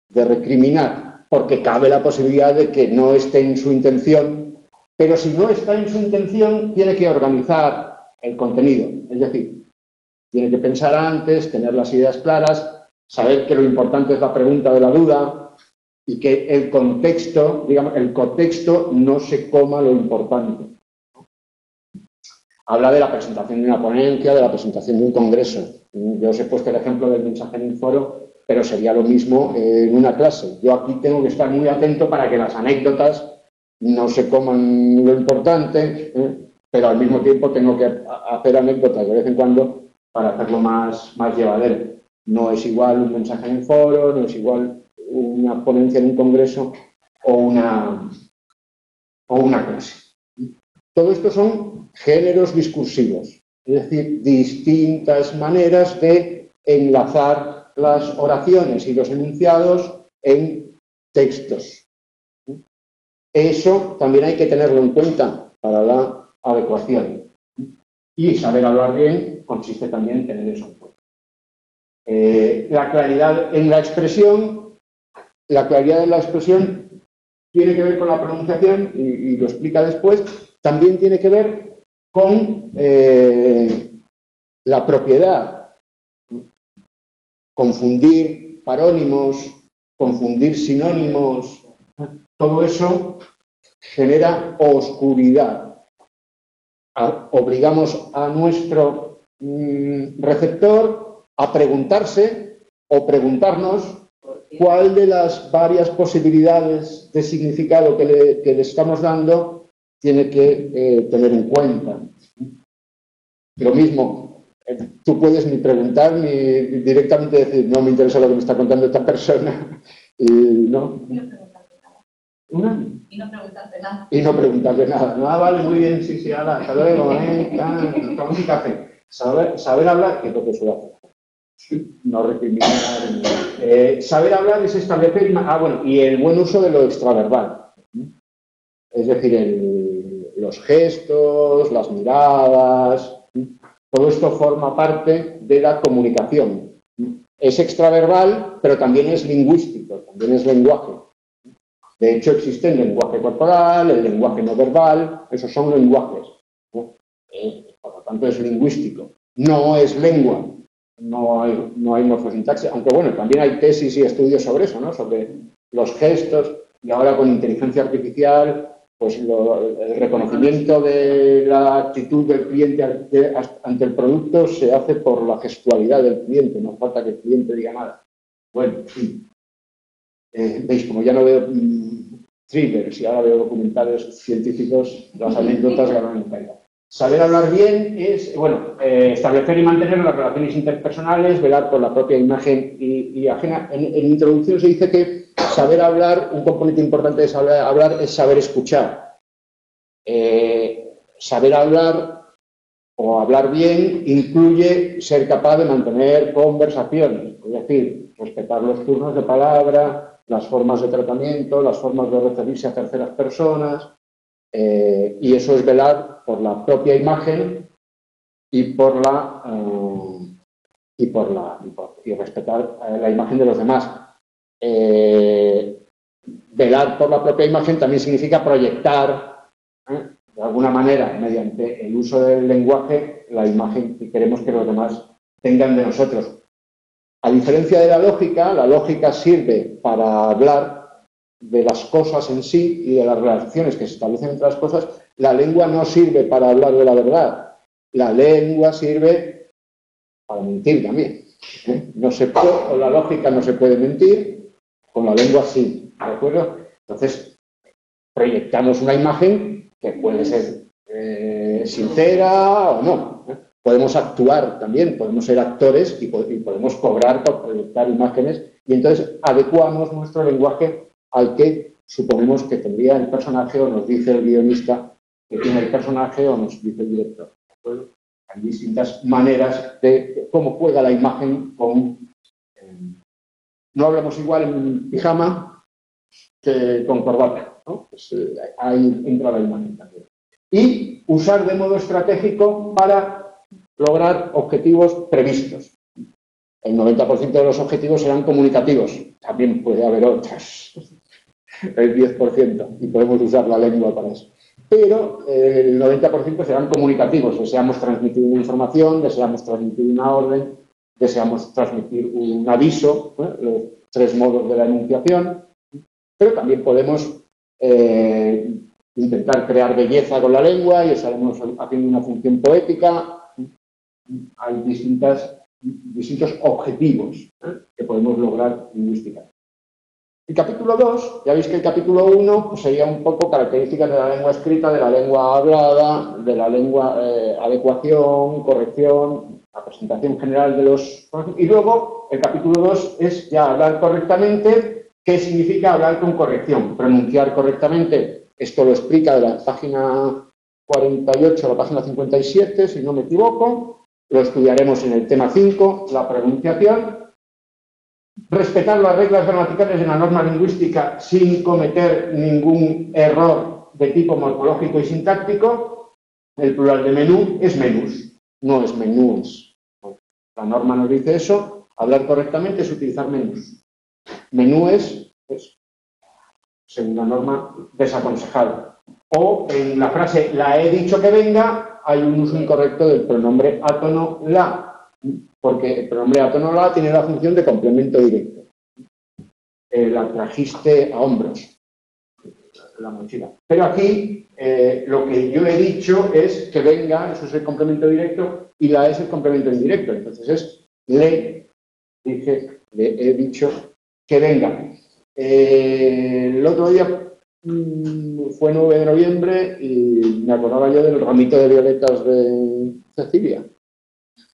de recriminar, porque cabe la posibilidad de que no esté en su intención, pero si no está en su intención, tiene que organizar el contenido. Es decir, tiene que pensar antes, tener las ideas claras, saber que lo importante es la pregunta de la duda y que el contexto, digamos, el contexto no se coma lo importante. Habla de la presentación de una ponencia, de la presentación de un congreso. Yo os he puesto el ejemplo del mensaje en un foro, pero sería lo mismo en una clase. Yo aquí tengo que estar muy atento para que las anécdotas no se coman lo importante, pero al mismo tiempo tengo que hacer anécdotas de vez en cuando para hacerlo más llevadero. No es igual un mensaje en un foro, no es igual una ponencia en un congreso o una clase. Todo esto son géneros discursivos, es decir, distintas maneras de enlazar las oraciones y los enunciados en textos. Eso también hay que tenerlo en cuenta para la adecuación. Y saber hablar bien consiste también en tener eso en cuenta. La claridad en la expresión tiene que ver con la pronunciación, y lo explica después, también tiene que ver con la propiedad. Confundir parónimos confundir sinónimos, todo eso genera oscuridad. Obligamos a nuestro receptor a preguntarse o preguntarnos cuál de las varias posibilidades de significado que le estamos dando tiene que tener en cuenta. Lo mismo, tú puedes ni preguntar ni directamente decir, no me interesa lo que me está contando esta persona. ¿No? Y no preguntarte nada. Y no preguntarle nada. Ah, vale, muy bien, sí, sí, hasta luego, tomamos un café. Saber hablar, que es lo que suele hacer. No recriminar. Saber hablar es establecer... bueno, y el buen uso de lo extraverbal. Es decir, los gestos, las miradas... Todo esto forma parte de la comunicación. Es extraverbal, pero también es lingüístico, también es lenguaje. De hecho, existe el lenguaje corporal, el lenguaje no verbal, esos son lenguajes. Por lo tanto, es lingüístico. No es lengua, no hay morfosintaxis, aunque bueno, también hay tesis y estudios sobre eso, ¿no? Sobre los gestos, y ahora con inteligencia artificial, pues el reconocimiento de la actitud del cliente ante el producto se hace por la gestualidad del cliente, no falta que el cliente diga nada. Bueno, sí. Veis, como ya no veo thrillers y ahora veo documentales científicos, las anécdotas ganan en calidad. Saber hablar bien es, bueno, establecer y mantener las relaciones interpersonales, velar por la propia imagen y ajena. En introducción se dice que saber hablar, un componente importante de saber hablar es saber escuchar. Saber hablar o hablar bien incluye ser capaz de mantener conversaciones, es decir, respetar los turnos de palabra, las formas de tratamiento, las formas de referirse a terceras personas, y eso es velar por la propia imagen y respetar la imagen de los demás. Velar por la propia imagen también significa proyectar, de alguna manera, mediante el uso del lenguaje, la imagen que queremos que los demás tengan de nosotros. A diferencia de la lógica sirve para hablar de las cosas en sí y de las relaciones que se establecen entre las cosas. La lengua no sirve para hablar de la verdad. La lengua sirve para mentir también. Con la lógica no se puede mentir, con la lengua sí, ¿de acuerdo? Entonces, proyectamos una imagen que puede ser sincera o no. Podemos actuar también, podemos ser actores y podemos cobrar por proyectar imágenes, y entonces adecuamos nuestro lenguaje al que suponemos que tendría el personaje, o nos dice el guionista que tiene el personaje, o nos dice el director. Hay distintas maneras de cómo juega la imagen con... no hablamos igual en pijama que con corbata, ¿no? Pues, ahí entra la imagen también. Y usar de modo estratégico para lograr objetivos previstos. El 90% de los objetivos serán comunicativos. También puede haber otros, el 10%, y podemos usar la lengua para eso. Pero el 90% serán comunicativos. Deseamos transmitir una información, deseamos transmitir una orden, deseamos transmitir un aviso, los 3 modos de la enunciación, pero también podemos intentar crear belleza con la lengua y estaremos haciendo una función poética. Hay distintos objetivos que podemos lograr lingüísticamente. El capítulo 2, ya veis que el capítulo 1 pues, sería un poco características de la lengua escrita, de la lengua hablada, de la lengua adecuación, corrección, la presentación general de los... Y luego, el capítulo 2 es ya hablar correctamente. ¿Qué significa hablar con corrección? Pronunciar correctamente. Esto lo explica de la página 48 a la página 57, si no me equivoco. Lo estudiaremos en el tema 5, la pronunciación. Respetar las reglas gramaticales de la norma lingüística sin cometer ningún error de tipo morfológico y sintáctico. El plural de menú es menús, no es menúes. La norma nos dice eso. Hablar correctamente es utilizar menús. Menúes es, según la norma, desaconsejado. O en la frase la he dicho que venga, hay un uso incorrecto del pronombre átono la, porque el pronombre átono la tiene la función de complemento directo. la trajiste a hombros, la mochila. Pero aquí lo que yo he dicho es que venga, eso es el complemento directo, y la es el complemento indirecto. Entonces es le he dicho que venga. El otro día fue 9 de noviembre y me acordaba yo del ramito de violetas de Cecilia,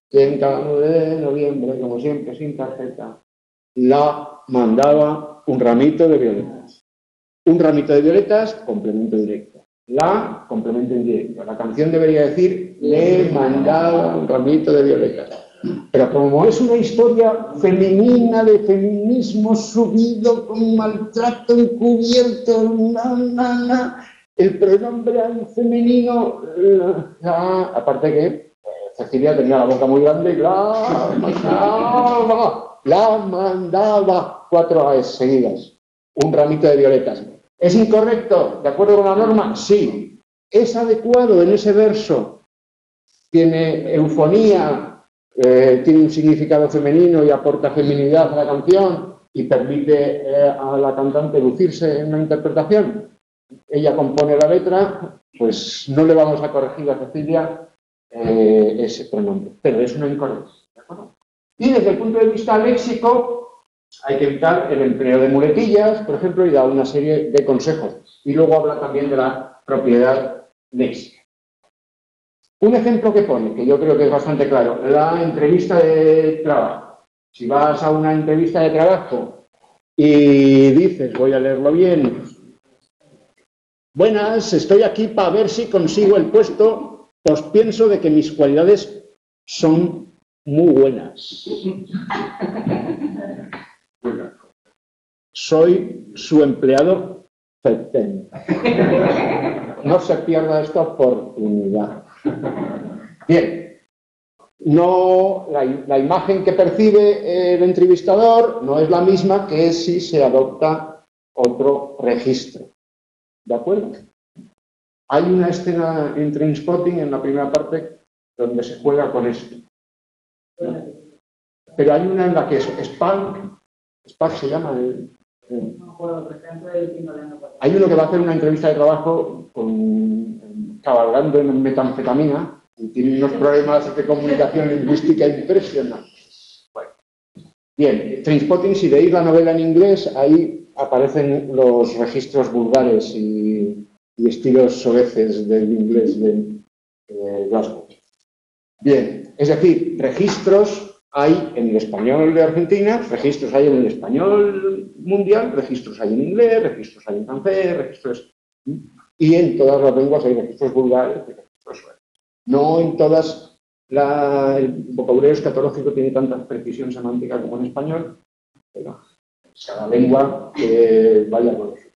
que en cada 9 de noviembre, como siempre, sin tarjeta, la mandaba un ramito de violetas. Un ramito de violetas, complemento directo. La, complemento indirecto. La canción debería decir, le mandaba un ramito de violetas. Pero como es una historia femenina, de feminismo subido, con maltrato encubierto, el pronombre femenino, aparte que Cecilia tenía la boca muy grande y la mandaba 4 A seguidas. Un ramito de violetas. ¿Es incorrecto? ¿De acuerdo con la norma? Sí. ¿Es adecuado en ese verso? ¿Tiene eufonía? ¿Tiene un significado femenino y aporta feminidad a la canción? ¿Y permite a la cantante lucirse en la interpretación? Ella compone la letra, pues no le vamos a corregir a Cecilia ese pronombre. Pero es una incorrecta. ¿De acuerdo? Y desde el punto de vista léxico, hay que evitar el empleo de muletillas, por ejemplo, y da una serie de consejos. Y luego habla también de la propiedad léxica. Un ejemplo que pone, que yo creo que es bastante claro, la entrevista de trabajo. Si vas a una entrevista de trabajo y dices, voy a leerlo bien, buenas, estoy aquí para ver si consigo el puesto, pues pienso de que mis cualidades son muy buenas. Soy su empleado ferviente. No se pierda esta oportunidad. Bien, no, la imagen que percibe el entrevistador no es la misma que si se adopta otro registro. ¿De acuerdo? Hay una escena en Trainspotting, en la primera parte, donde se juega con esto. Pero hay una en la que es Spank se llama. Hay uno que va a hacer una entrevista de trabajo cabalgando en metanfetamina y tiene unos problemas de comunicación lingüística impresionantes. Bueno. Bien, Trainspotting, si leéis la novela en inglés, ahí aparecen los registros vulgares y estilos soeces del inglés de Glasgow. Bien, es decir, registros hay en el español de Argentina, registros hay en el español mundial, registros hay en inglés, registros hay en francés, registros... Y en todas las lenguas hay registros vulgares y registros sueltos. No en todas el vocabulario escatológico tiene tanta precisión semántica como en español, pero cada lengua vaya con eso.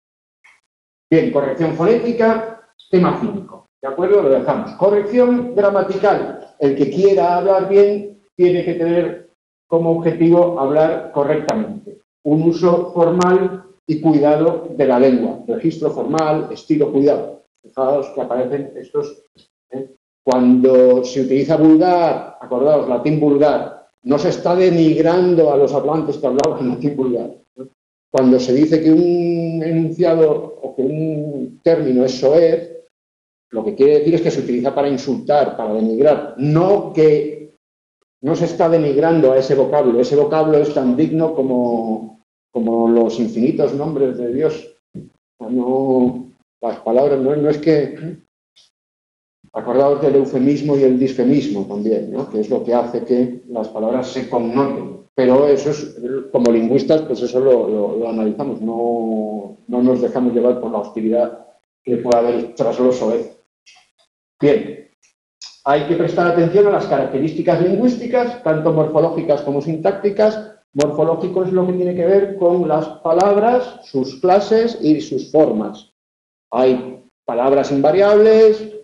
Bien, corrección fonética, tema 5. ¿De acuerdo? Lo dejamos. Corrección gramatical. El que quiera hablar bien tiene que tener como objetivo hablar correctamente. Un uso formal y cuidado de la lengua. Registro formal, estilo, cuidado. Fijaos que aparecen estos. Cuando se utiliza vulgar, acordaos, latín vulgar, no se está denigrando a los hablantes que hablaban latín vulgar. Cuando se dice que un enunciado o que un término es soez, lo que quiere decir es que se utiliza para insultar, para denigrar, no que no se está denigrando a ese vocablo. Ese vocablo es tan digno como los infinitos nombres de Dios. No, las palabras, no es que... Acordaos del eufemismo y el disfemismo también, ¿no? Que es lo que hace que las palabras se connoten. Pero eso es, como lingüistas, pues eso lo analizamos. No nos dejamos llevar por la hostilidad que pueda haber tras los soez. Bien. Hay que prestar atención a las características lingüísticas, tanto morfológicas como sintácticas. Morfológico es lo que tiene que ver con las palabras, sus clases y sus formas. Hay palabras invariables,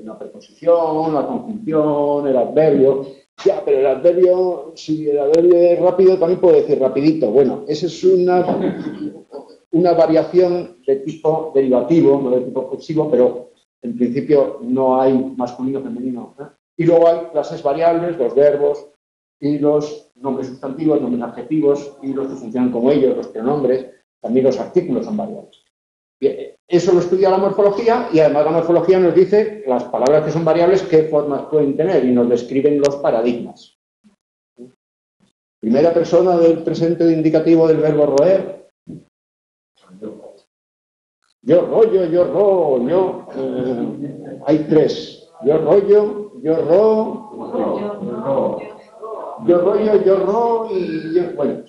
la preposición, la conjunción, el adverbio. Ya, pero el adverbio, si el adverbio es rápido, también puedo decir rapidito. Bueno, esa es una variación de tipo derivativo, no de tipo ofensivo, pero en principio no hay masculino o femenino. Y luego hay clases variables, los verbos, y los nombres sustantivos, nombres adjetivos y los que funcionan como ellos, los pronombres, también los artículos son variables. Bien, eso lo estudia la morfología y además la morfología nos dice las palabras que son variables, qué formas pueden tener y nos describen los paradigmas. Primera persona del presente de indicativo del verbo roer. Yo rollo, yo ro, yo. Hay tres. Yo rollo, yo ro, yo rollo, yo ro y yo. Bueno,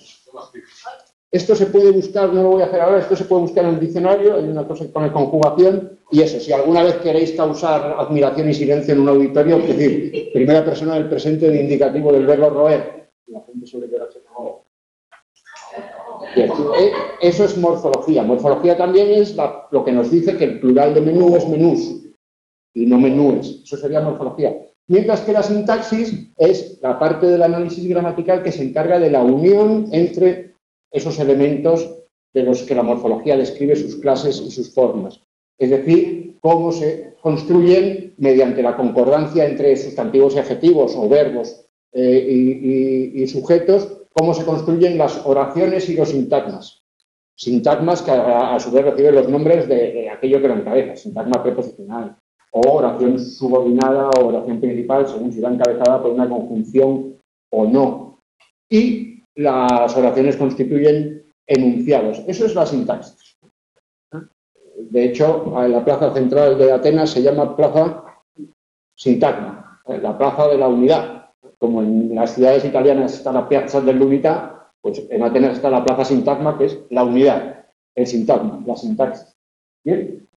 esto se puede buscar, no lo voy a hacer ahora, esto se puede buscar en el diccionario, hay una cosa que pone conjugación, y eso, si alguna vez queréis causar admiración y silencio en un auditorio, es decir, primera persona del presente de indicativo del verbo roer. La gente suele quedarse como... Bien, eso es morfología. Morfología también es lo que nos dice que el plural de menú es menús y no menúes. Eso sería morfología. Mientras que la sintaxis es la parte del análisis gramatical que se encarga de la unión entre esos elementos de los que la morfología describe sus clases y sus formas. Es decir, cómo se construyen mediante la concordancia entre sustantivos y adjetivos o verbos y sujetos, cómo se construyen las oraciones y los sintagmas. Sintagmas que a su vez reciben los nombres de aquello que lo encabeza, sintagma preposicional, o oración subordinada o oración principal, según si va encabezada por una conjunción o no. Y las oraciones constituyen enunciados. Eso es la sintaxis. De hecho, la plaza central de Atenas se llama plaza sintagma, la plaza de la unidad. Como en las ciudades italianas está la Piazza dell'Unità, pues en Atenas está la plaza sintagma, que es la unidad, el sintagma, la sintaxis. ¿Bien?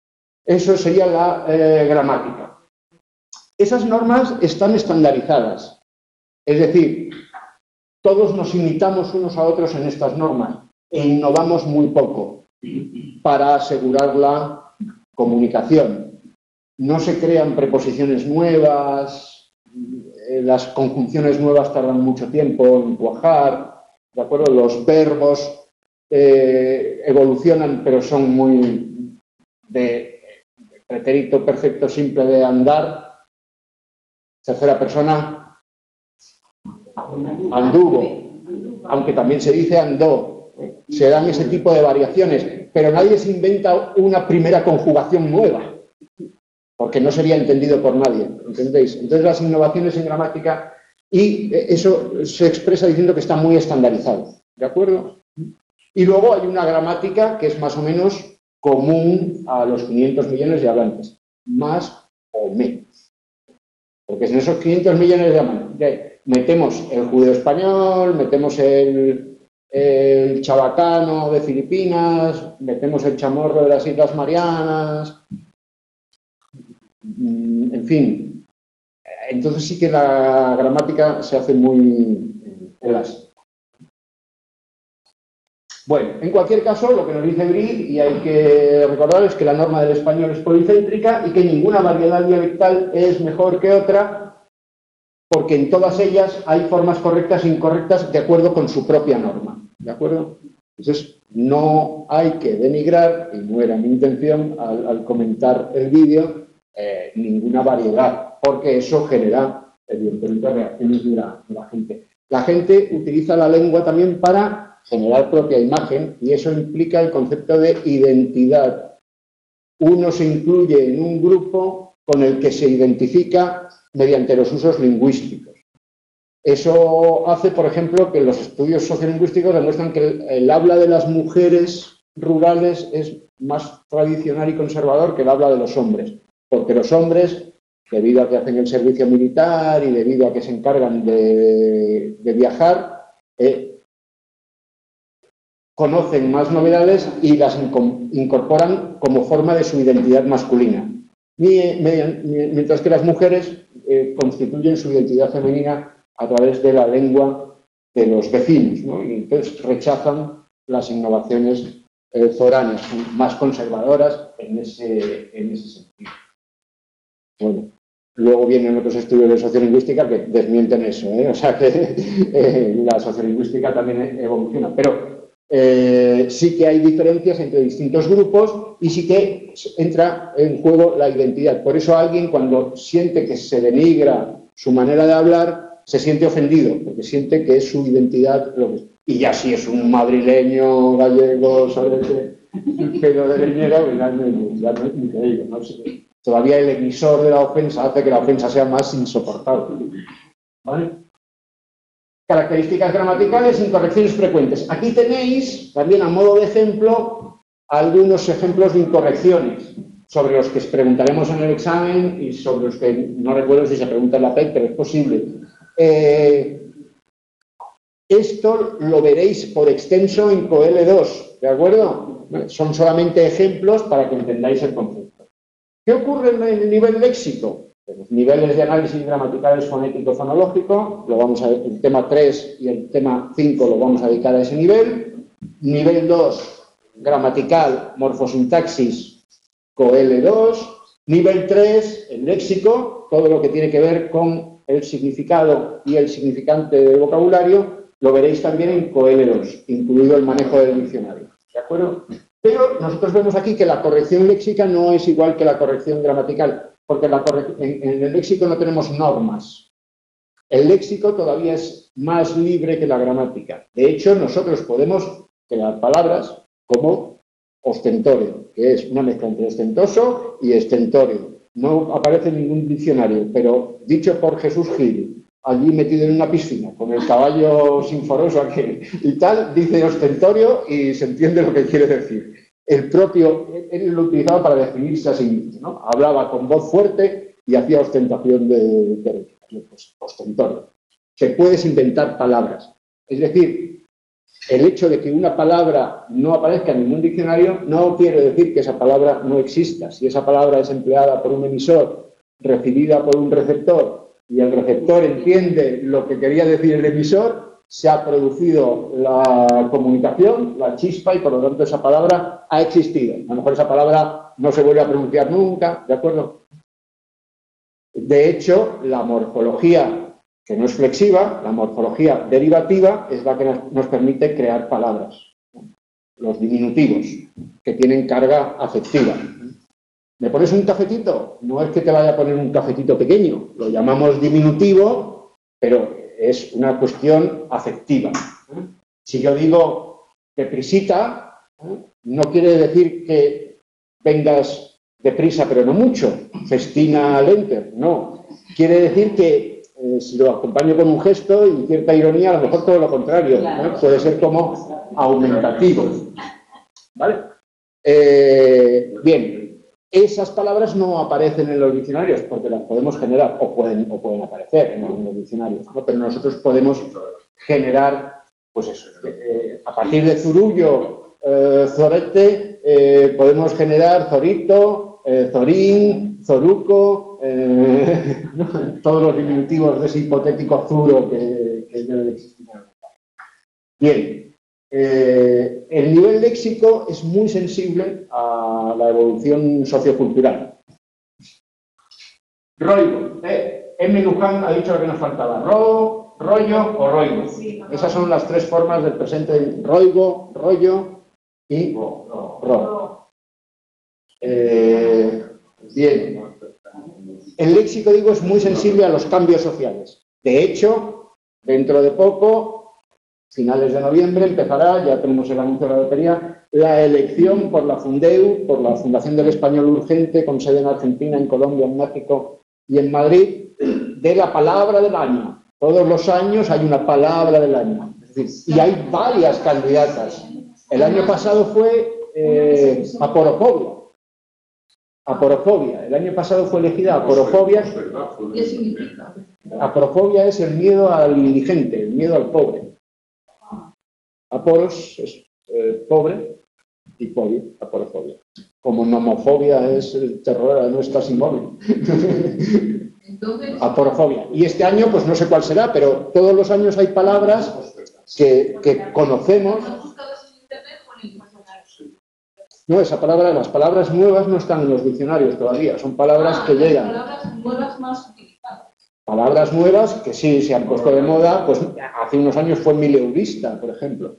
Eso sería la gramática. Esas normas están estandarizadas, es decir, todos nos imitamos unos a otros en estas normas e innovamos muy poco para asegurar la comunicación. No se crean preposiciones nuevas, las conjunciones nuevas tardan mucho tiempo en cuajar, ¿de acuerdo? Los verbos evolucionan, pero son muy de pretérito perfecto simple de andar. Tercera persona, anduvo, aunque también se dice andó. Se dan ese tipo de variaciones, pero nadie se inventa una primera conjugación nueva, porque no sería entendido por nadie, ¿entendéis? Entonces las innovaciones en gramática, y eso se expresa diciendo que está muy estandarizado, ¿de acuerdo? Y luego hay una gramática que es más o menos común a los 500 millones de hablantes, más o menos. Porque en esos 500 millones de hablantes metemos el judeo-español, metemos el chabacano de Filipinas, metemos el chamorro de las Islas Marianas... En fin, entonces sí que la gramática se hace muy elástica. Bueno, en cualquier caso, lo que nos dice Brie, y hay que recordar, es que la norma del español es policéntrica y que ninguna variedad dialectal es mejor que otra, porque en todas ellas hay formas correctas e incorrectas de acuerdo con su propia norma. ¿De acuerdo? Entonces, no hay que denigrar, y no era mi intención al comentar el vídeo, ninguna variedad, porque eso genera, evidentemente, reacciones de la gente. La gente utiliza la lengua también para generar propia imagen y eso implica el concepto de identidad. Uno se incluye en un grupo con el que se identifica mediante los usos lingüísticos. Eso hace, por ejemplo, que los estudios sociolingüísticos demuestran que el habla de las mujeres rurales es más tradicional y conservador que el habla de los hombres. Porque los hombres, debido a que hacen el servicio militar y debido a que se encargan de viajar, conocen más novedades y las incorporan como forma de su identidad masculina. Mientras que las mujeres constituyen su identidad femenina a través de la lengua de los vecinos, ¿no? Y entonces rechazan las innovaciones foráneas, más conservadoras en ese sentido. Bueno, luego vienen otros estudios de sociolingüística que desmienten eso, o sea que la sociolingüística también evoluciona, pero sí que hay diferencias entre distintos grupos y sí que entra en juego la identidad. Por eso alguien cuando siente que se denigra su manera de hablar, se siente ofendido, porque siente que es su identidad. Y ya si es un madrileño, gallego, sobre pero de leñera, pues ya no ni te digo, ¿no? Todavía el emisor de la ofensa hace que la ofensa sea más insoportable. ¿Vale? Características gramaticales, incorrecciones frecuentes. Aquí tenéis, también a modo de ejemplo, algunos ejemplos de incorrecciones, sobre los que os preguntaremos en el examen y sobre los que no recuerdo si se pregunta en la PEC, pero es posible. Esto lo veréis por extenso en COL2, ¿de acuerdo? Son solamente ejemplos para que entendáis el concepto. ¿Qué ocurre en el nivel léxico? Los niveles de análisis gramaticales fonético-fonológico, el tema 3 y el tema 5 lo vamos a dedicar a ese nivel. Nivel 2, gramatical, morfosintaxis, COL2. Nivel 3, el léxico, todo lo que tiene que ver con el significado y el significante del vocabulario, lo veréis también en COL2, incluido el manejo del diccionario. ¿De acuerdo? Pero nosotros vemos aquí que la corrección léxica no es igual que la corrección gramatical, porque en el léxico no tenemos normas. El léxico todavía es más libre que la gramática. De hecho, nosotros podemos crear palabras como ostentorio, que es una mezcla entre ostentoso y estentorio. No aparece en ningún diccionario, pero dicho por Jesús Gil, allí metido en una piscina, con el caballo sinforoso aquel y tal, dice ostentorio y se entiende lo que quiere decir. El propio, él lo utilizaba para definirse a sí mismo, ¿no? Hablaba con voz fuerte y hacía ostentación de pues, ostentorio. Que puedes inventar palabras. Es decir, el hecho de que una palabra no aparezca en ningún diccionario no quiere decir que esa palabra no exista. Si esa palabra es empleada por un emisor, recibida por un receptor, y el receptor entiende lo que quería decir el emisor, se ha producido la comunicación, la chispa, y por lo tanto esa palabra ha existido. A lo mejor esa palabra no se vuelve a pronunciar nunca, ¿de acuerdo? De hecho, la morfología, que no es flexiva, la morfología derivativa, es la que nos permite crear palabras. Los diminutivos, que tienen carga afectiva. ¿Me pones un cafetito? No es que te vaya a poner un cafetito pequeño, lo llamamos diminutivo, pero es una cuestión afectiva. Si yo digo deprisita, no quiere decir que vengas deprisa, pero no mucho, festina lenter, no. Quiere decir que si lo acompaño con un gesto y cierta ironía, a lo mejor todo lo contrario, ¿no? Puede ser como aumentativo. ¿Vale? Bien. Esas palabras no aparecen en los diccionarios porque las podemos generar o pueden aparecer en algunos diccionarios, ¿no? Pero nosotros podemos generar, pues eso, a partir de zurullo, zorete, podemos generar zorito, zorín, zoruco, todos los diminutivos de ese hipotético zuro que debe existir. Bien. El nivel léxico es muy sensible a la evolución sociocultural. Roigo. M. Luján ha dicho lo que nos faltaba. Rollo o roigo. Esas son las tres formas del presente de roigo, rollo y ro. Bien. El léxico, digo, es muy sensible a los cambios sociales. De hecho, dentro de poco, finales de noviembre, empezará, ya tenemos el anuncio de la lotería, la elección por la Fundeu, por la Fundación del Español Urgente, con sede en Argentina, en Colombia, en México y en Madrid, de la palabra del año. Todos los años hay una palabra del año. Es decir, y hay varias candidatas. El año pasado fue aporofobia. Aporofobia. El año pasado fue elegida aporofobia. ¿Qué significa? Aporofobia es el miedo al indigente, el miedo al pobre. Aporos es pobre y fobia, aporofobia. Como nomofobia es el terror, no estás inmóvil. Entonces, Aporofobia. Y este año, pues no sé cuál será, pero todos los años hay palabras que conocemos. ¿no buscabas en internet o en el diccionario? No, esa palabra, las palabras nuevas no están en los diccionarios todavía, son palabras que llegan. Palabras nuevas más utilizadas. Palabras nuevas que sí se han puesto de moda, pues hace unos años fue mileurista, por ejemplo.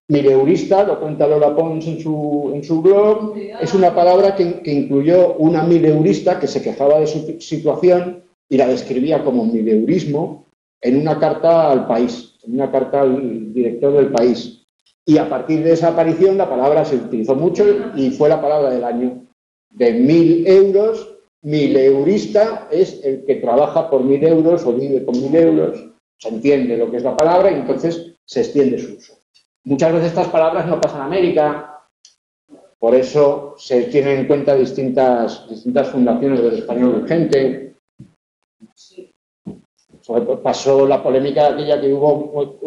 Mileurista, lo cuenta Lola Pons en su blog, es una palabra que incluyó una mileurista que se quejaba de su situación y la describía como mileurismo, en una carta al país, en una carta al director del país. Y a partir de esa aparición la palabra se utilizó mucho y fue la palabra del año. De 1.000 euros, mileurista es el que trabaja por 1.000 euros o vive con 1.000 euros. Se entiende lo que es la palabra y entonces se extiende su uso. Muchas veces estas palabras no pasan a América, por eso se tienen en cuenta distintas fundaciones del español urgente. Pasó la polémica aquella que hubo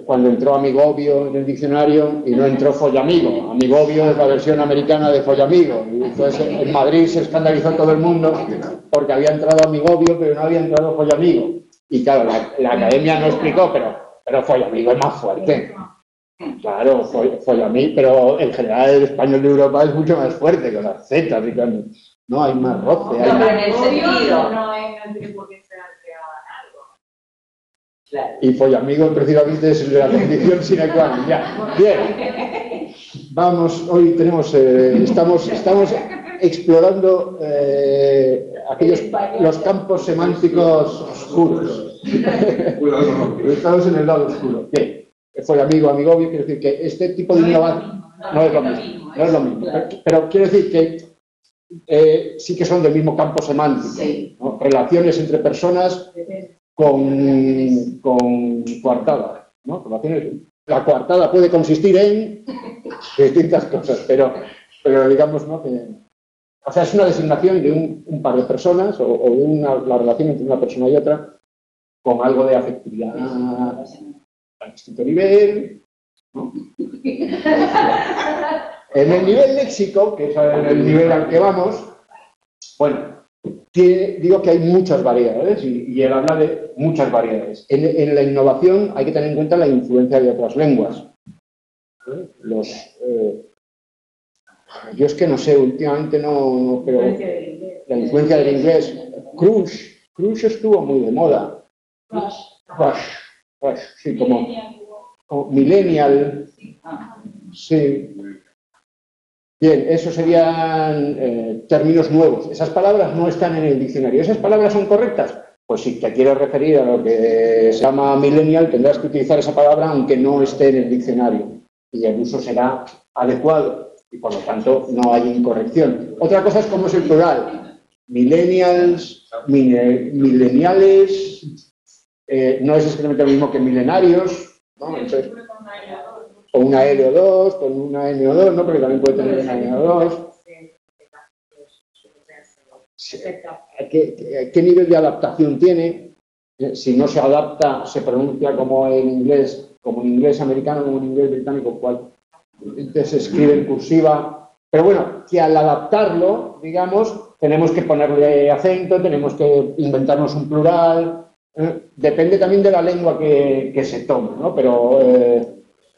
cuando entró amigobio en el diccionario y no entró follamigo. Amigobio es la versión americana de follamigo. Y entonces en Madrid se escandalizó todo el mundo porque había entrado amigobio pero no había entrado follamigo. Y claro, la academia no explicó, pero follamigo es más fuerte. Claro, follamigo, pero en general el español de Europa es mucho más fuerte que las zetas. No, hay más roce. No, pero en el sentido no tiene por qué ser Claro. Y follamigo precisamente es la condición sine qua non. Ya. Bien. Vamos, hoy tenemos, estamos explorando los campos semánticos oscuros. Estamos en el lado oscuro. Bien. Follamigo, amigobio, quiere decir que este tipo de innovación no es lo mismo. No es lo mismo. Pero quiere decir que sí que son del mismo campo semántico, ¿no? Relaciones entre personas con coartada, ¿no? La coartada puede consistir en distintas cosas, pero digamos, ¿no? O sea, es una designación de un par de personas o de la relación entre una persona y otra con algo de afectividad a distinto nivel, ¿no? En el nivel léxico, que es el nivel al que vamos, bueno, digo que hay muchas variedades y él habla de muchas variedades. En la innovación hay que tener en cuenta la influencia de otras lenguas. Yo es que no sé, últimamente no, pero la influencia del inglés. Crush estuvo muy de moda. Crush, sí, como millennial. Sí. Bien, esos serían términos nuevos. Esas palabras no están en el diccionario. ¿Esas palabras son correctas? Pues si te quieres referir a lo que se llama millennial, tendrás que utilizar esa palabra aunque no esté en el diccionario. Y el uso será adecuado y por lo tanto no hay incorrección. Otra cosa es cómo es el plural. Millennials, millenniales, no es exactamente lo mismo que milenarios, ¿no? Entonces, con una L o 2, con una N o 2, ¿no? Porque también puede tener una N o 2. ¿Qué nivel de adaptación tiene? Si no se adapta, se pronuncia como en inglés americano, como en inglés británico, cual entonces se escribe en cursiva. Pero bueno, que al adaptarlo, digamos, tenemos que ponerle acento, tenemos que inventarnos un plural. Depende también de la lengua que se tome, ¿no? Pero,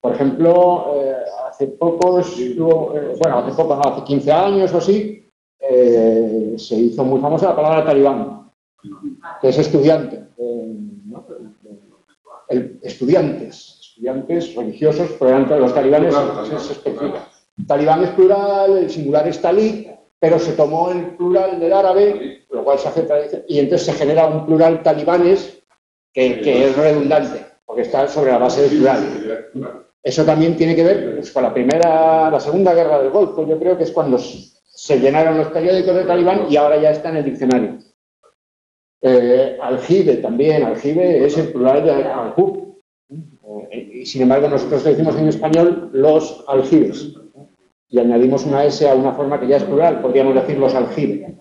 por ejemplo, hace 15 años o así, se hizo muy famosa la palabra talibán, que es estudiante. ¿No? Estudiantes religiosos, pero entre los talibanes se especifica. Talibán es plural, el singular es talib, pero se tomó el plural del árabe, lo cual se hace y entonces se genera un plural talibanes que es redundante, porque está sobre la base del plural. Eso también tiene que ver pues, con la Segunda Guerra del Golfo, yo creo que es cuando se llenaron los periódicos de Talibán y ahora ya está en el diccionario. Aljibe también, aljibe es el plural de aljub. Y sin embargo nosotros decimos en español los aljibes y añadimos una S a una forma que ya es plural, podríamos decir los aljibes.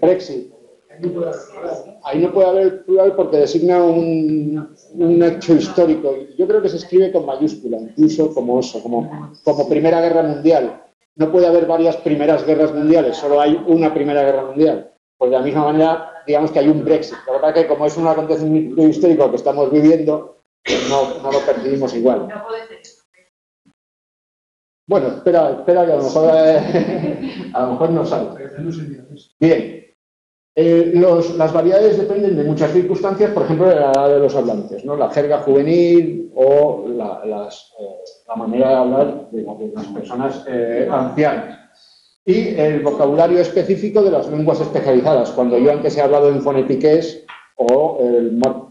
Brexit. Ahí no puede haber plural porque designa un hecho histórico. Yo creo que se escribe con mayúscula, incluso como eso, como Primera Guerra Mundial. No puede haber varias primeras guerras mundiales, solo hay una Primera Guerra Mundial. Pues de la misma manera, digamos que hay un Brexit. Lo que pasa es que como es un acontecimiento histórico que estamos viviendo, no lo percibimos igual. No puede ser. Bueno, espera que a lo mejor no sale. Bien. Las variedades dependen de muchas circunstancias, por ejemplo, de la edad de los hablantes, ¿no? La jerga juvenil o la manera de hablar de las personas ancianas. y el vocabulario específico de las lenguas especializadas. Cuando yo antes he hablado en fonetiqués o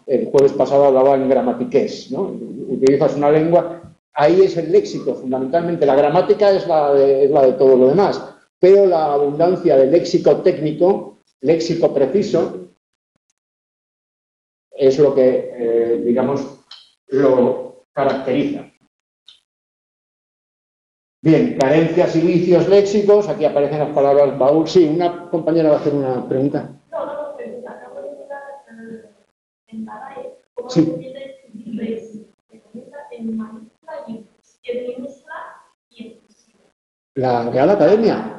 el jueves pasado hablaba en gramatiqués, ¿no? Utilizas una lengua, ahí es el léxico, fundamentalmente. La gramática es la de todo lo demás, pero la abundancia de léxico técnico, léxico preciso, es lo que, digamos, lo caracteriza. Bien, carencias y vicios léxicos, aquí aparecen las palabras baúl. Sí, una compañera va a hacer una pregunta. No, pregunta. Acabo de llegar en Badajoz. ¿Cómo Sí. se entiende Brexit? Se comienza en mayúscula y en minúscula y en cursiva. La Real Academia.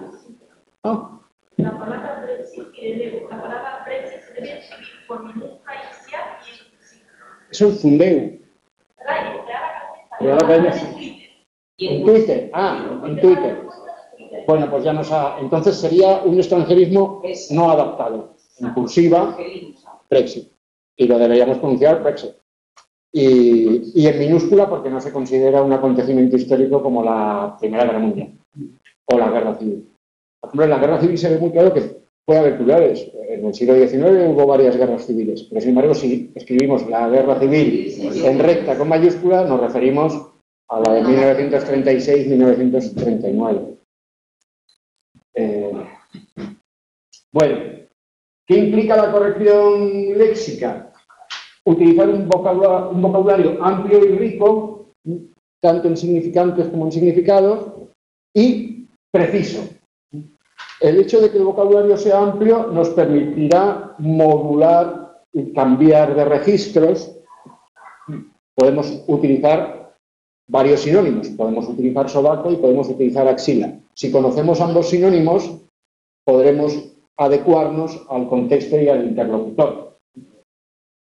Ah, La palabra Brexit y la palabra Brexit se debe escribir por minúscula inicial y en cursiva. es un fundeu. Real Academia. En Twitter. Ah, en Twitter. Bueno, pues ya nos ha... Entonces sería un extranjerismo no adaptado. En cursiva, Brexit. Y lo deberíamos pronunciar Brexit. Y en minúscula porque no se considera un acontecimiento histórico como la Primera Guerra Mundial o la Guerra Civil. Por ejemplo, en la Guerra Civil se ve muy claro que puede haber plurales. En el siglo XIX hubo varias guerras civiles, pero sin embargo, si escribimos la Guerra Civil en recta con mayúscula, nos referimos a la de 1936-1939. Bueno, ¿qué implica la corrección léxica? Utilizar un vocabulario amplio y rico, tanto en significantes como en significados, y preciso. El hecho de que el vocabulario sea amplio nos permitirá modular y cambiar de registros. Podemos utilizar varios sinónimos. Podemos utilizar sobaco y podemos utilizar axila. Si conocemos ambos sinónimos, podremos adecuarnos al contexto y al interlocutor.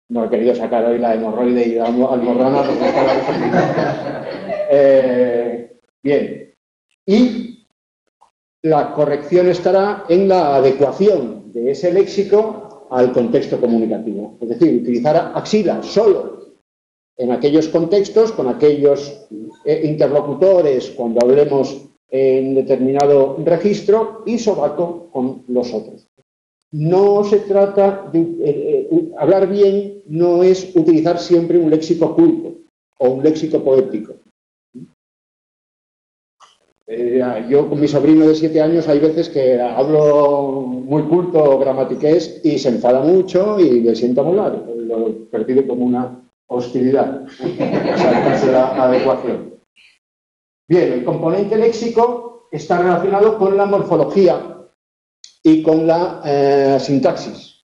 No he querido sacar hoy la hemorroide y la almorrana porque está la bien. Y la corrección estará en la adecuación de ese léxico al contexto comunicativo. Es decir, utilizar axila solo en aquellos contextos, con aquellos interlocutores, cuando hablemos en determinado registro, y sobaco con los otros. No se trata de... hablar bien no es utilizar siempre un léxico culto o un léxico poético. Yo con mi sobrino de 7 años hay veces que hablo muy culto o gramatiqués y se enfada mucho y le siento muy mal. Lo percibe como una hostilidad. Saltarse la adecuación. Bien, el componente léxico está relacionado con la morfología y con la sintaxis.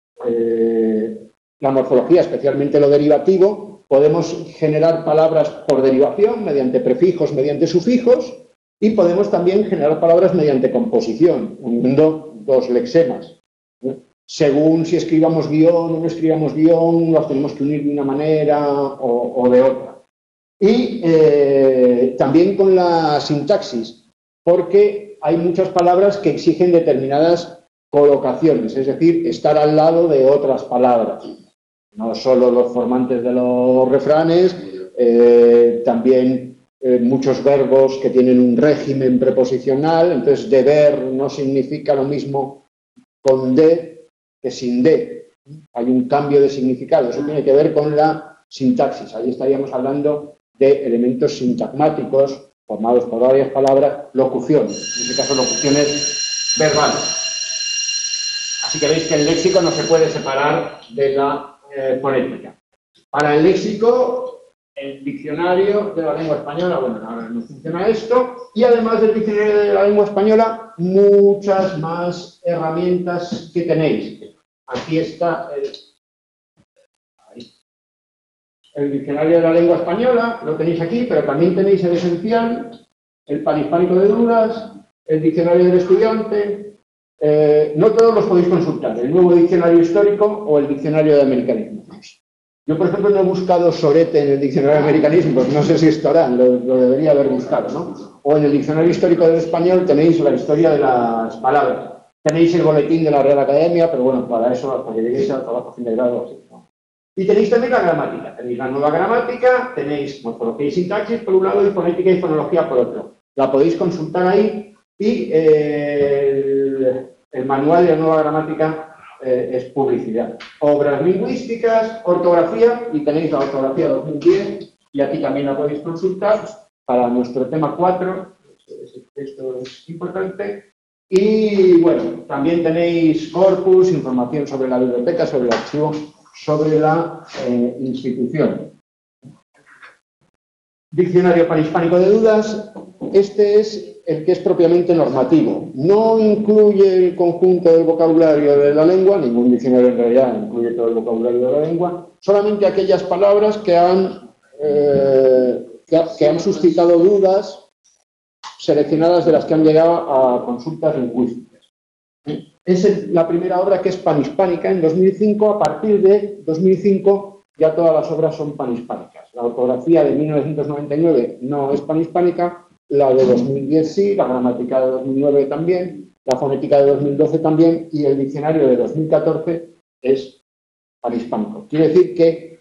La morfología, especialmente lo derivativo, podemos generar palabras por derivación, mediante prefijos, mediante sufijos, y podemos también generar palabras mediante composición, uniendo dos lexemas. Según si escribamos guión o no escribamos guión, los tenemos que unir de una manera o de otra. Y también con la sintaxis, porque hay muchas palabras que exigen determinadas colocaciones, es decir, estar al lado de otras palabras. No solo los formantes de los refranes, también muchos verbos que tienen un régimen preposicional. Entonces, deber no significa lo mismo con de que sin de. Hay un cambio de significado. Eso tiene que ver con la sintaxis. Ahí estaríamos hablando de elementos sintagmáticos formados por varias palabras, locuciones. En este caso, locuciones verbales. Así que veis que el léxico no se puede separar de la fonética. Para el léxico, el diccionario de la lengua española, bueno, ahora no funciona esto, y además del diccionario de la lengua española, muchas más herramientas que tenéis. Aquí está el diccionario de la lengua española, lo tenéis aquí, pero también tenéis el esencial, el panhispánico de dudas, el diccionario del estudiante. No todos los podéis consultar, el nuevo diccionario histórico o el diccionario de americanismos. Yo, por ejemplo, no he buscado sorete en el diccionario de americanismos, no sé si estará, lo debería haber buscado, ¿no? O en el diccionario histórico del español tenéis la historia de las palabras. Tenéis el boletín de la Real Academia, pero bueno, para eso, para que lleguéis al trabajo fin de grado, así, ¿no? Y tenéis también la gramática, tenéis la nueva gramática, tenéis morfología y sintaxis por un lado y fonética y fonología por otro. La podéis consultar ahí Y el manual de la nueva gramática es publicidad. Obras lingüísticas, ortografía, y tenéis la ortografía 2010, y aquí también la podéis consultar para nuestro tema 4. Esto es importante. Y bueno, también tenéis corpus, información sobre la biblioteca, sobre el archivo, sobre la institución. Diccionario panhispánico de dudas. Este es el que es propiamente normativo. No incluye el conjunto del vocabulario de la lengua, ningún diccionario en realidad incluye todo el vocabulario de la lengua, solamente aquellas palabras que han suscitado dudas seleccionadas de las que han llegado a consultas lingüísticas. Es la primera obra que es panhispánica en 2005. A partir de 2005 ya todas las obras son panhispánicas. La ortografía de 1999 no es panhispánica, la de 2010 sí, la gramática de 2009 también, la fonética de 2012 también, y el diccionario de 2014 es panhispánico. Quiere decir que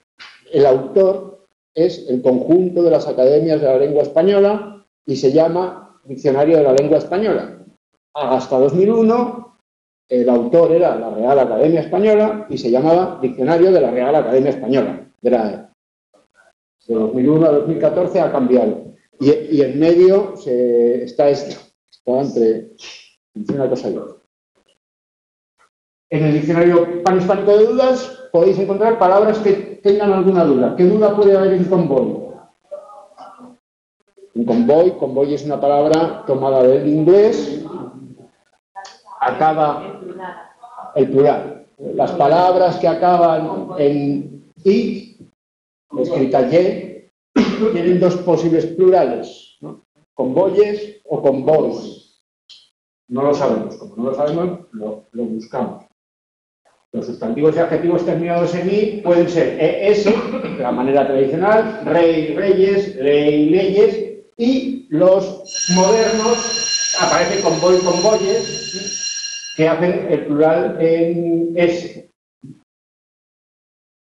el autor es el conjunto de las academias de la lengua española y se llama Diccionario de la Lengua Española. Hasta 2001 el autor era la Real Academia Española y se llamaba Diccionario de la Real Academia Española. De 2001 a 2014 ha cambiado. Y en medio está esto, está entre una cosa y otra. En el diccionario panhispánico de dudas podéis encontrar palabras que tengan alguna duda. ¿Qué duda puede haber en convoy? En convoy es una palabra tomada del inglés, acaba el plural. Las palabras que acaban en i, escrita y, tienen dos posibles plurales, ¿no? Convoyes o convoys. No lo sabemos. Como no lo sabemos, lo buscamos. Los sustantivos y adjetivos terminados en i pueden ser es, de la manera tradicional, rey, reyes, ley, leyes, y los modernos aparecen convoy, convoyes, que hacen el plural en s.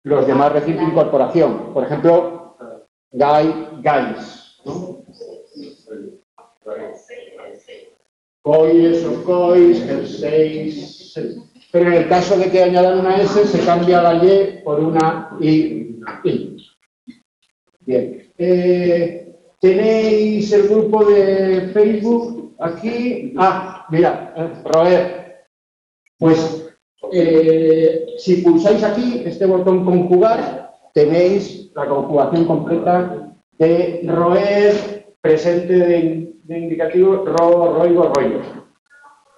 Los de más reciente incorporación, por ejemplo, guy, guys, ¿no? Coyes o cois, jerseys. Pero en el caso de que añadan una S, se cambia la Y por una I. Bien. ¿Tenéis el grupo de Facebook aquí? Mira, Roer. Pues si pulsáis aquí, este botón conjugar, tenéis la conjugación completa de Roer, presente de indicativo, roigo, rollo.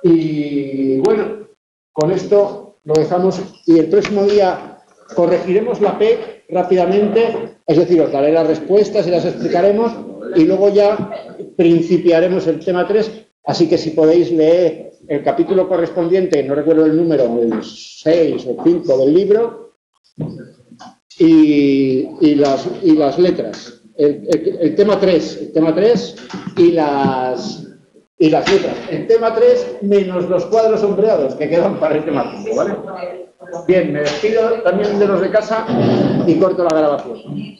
Y bueno, con esto lo dejamos y el próximo día corregiremos la P rápidamente, es decir, os daré las respuestas y las explicaremos y luego ya principiaremos el tema 3, así que si podéis leer el capítulo correspondiente, no recuerdo el número, el 6 o 5 del libro, y las letras, el tema 3 y las letras. El tema 3 menos los cuadros sombreados que quedan para el tema 5, ¿vale? Bien, me despido también de los de casa y corto la grabación.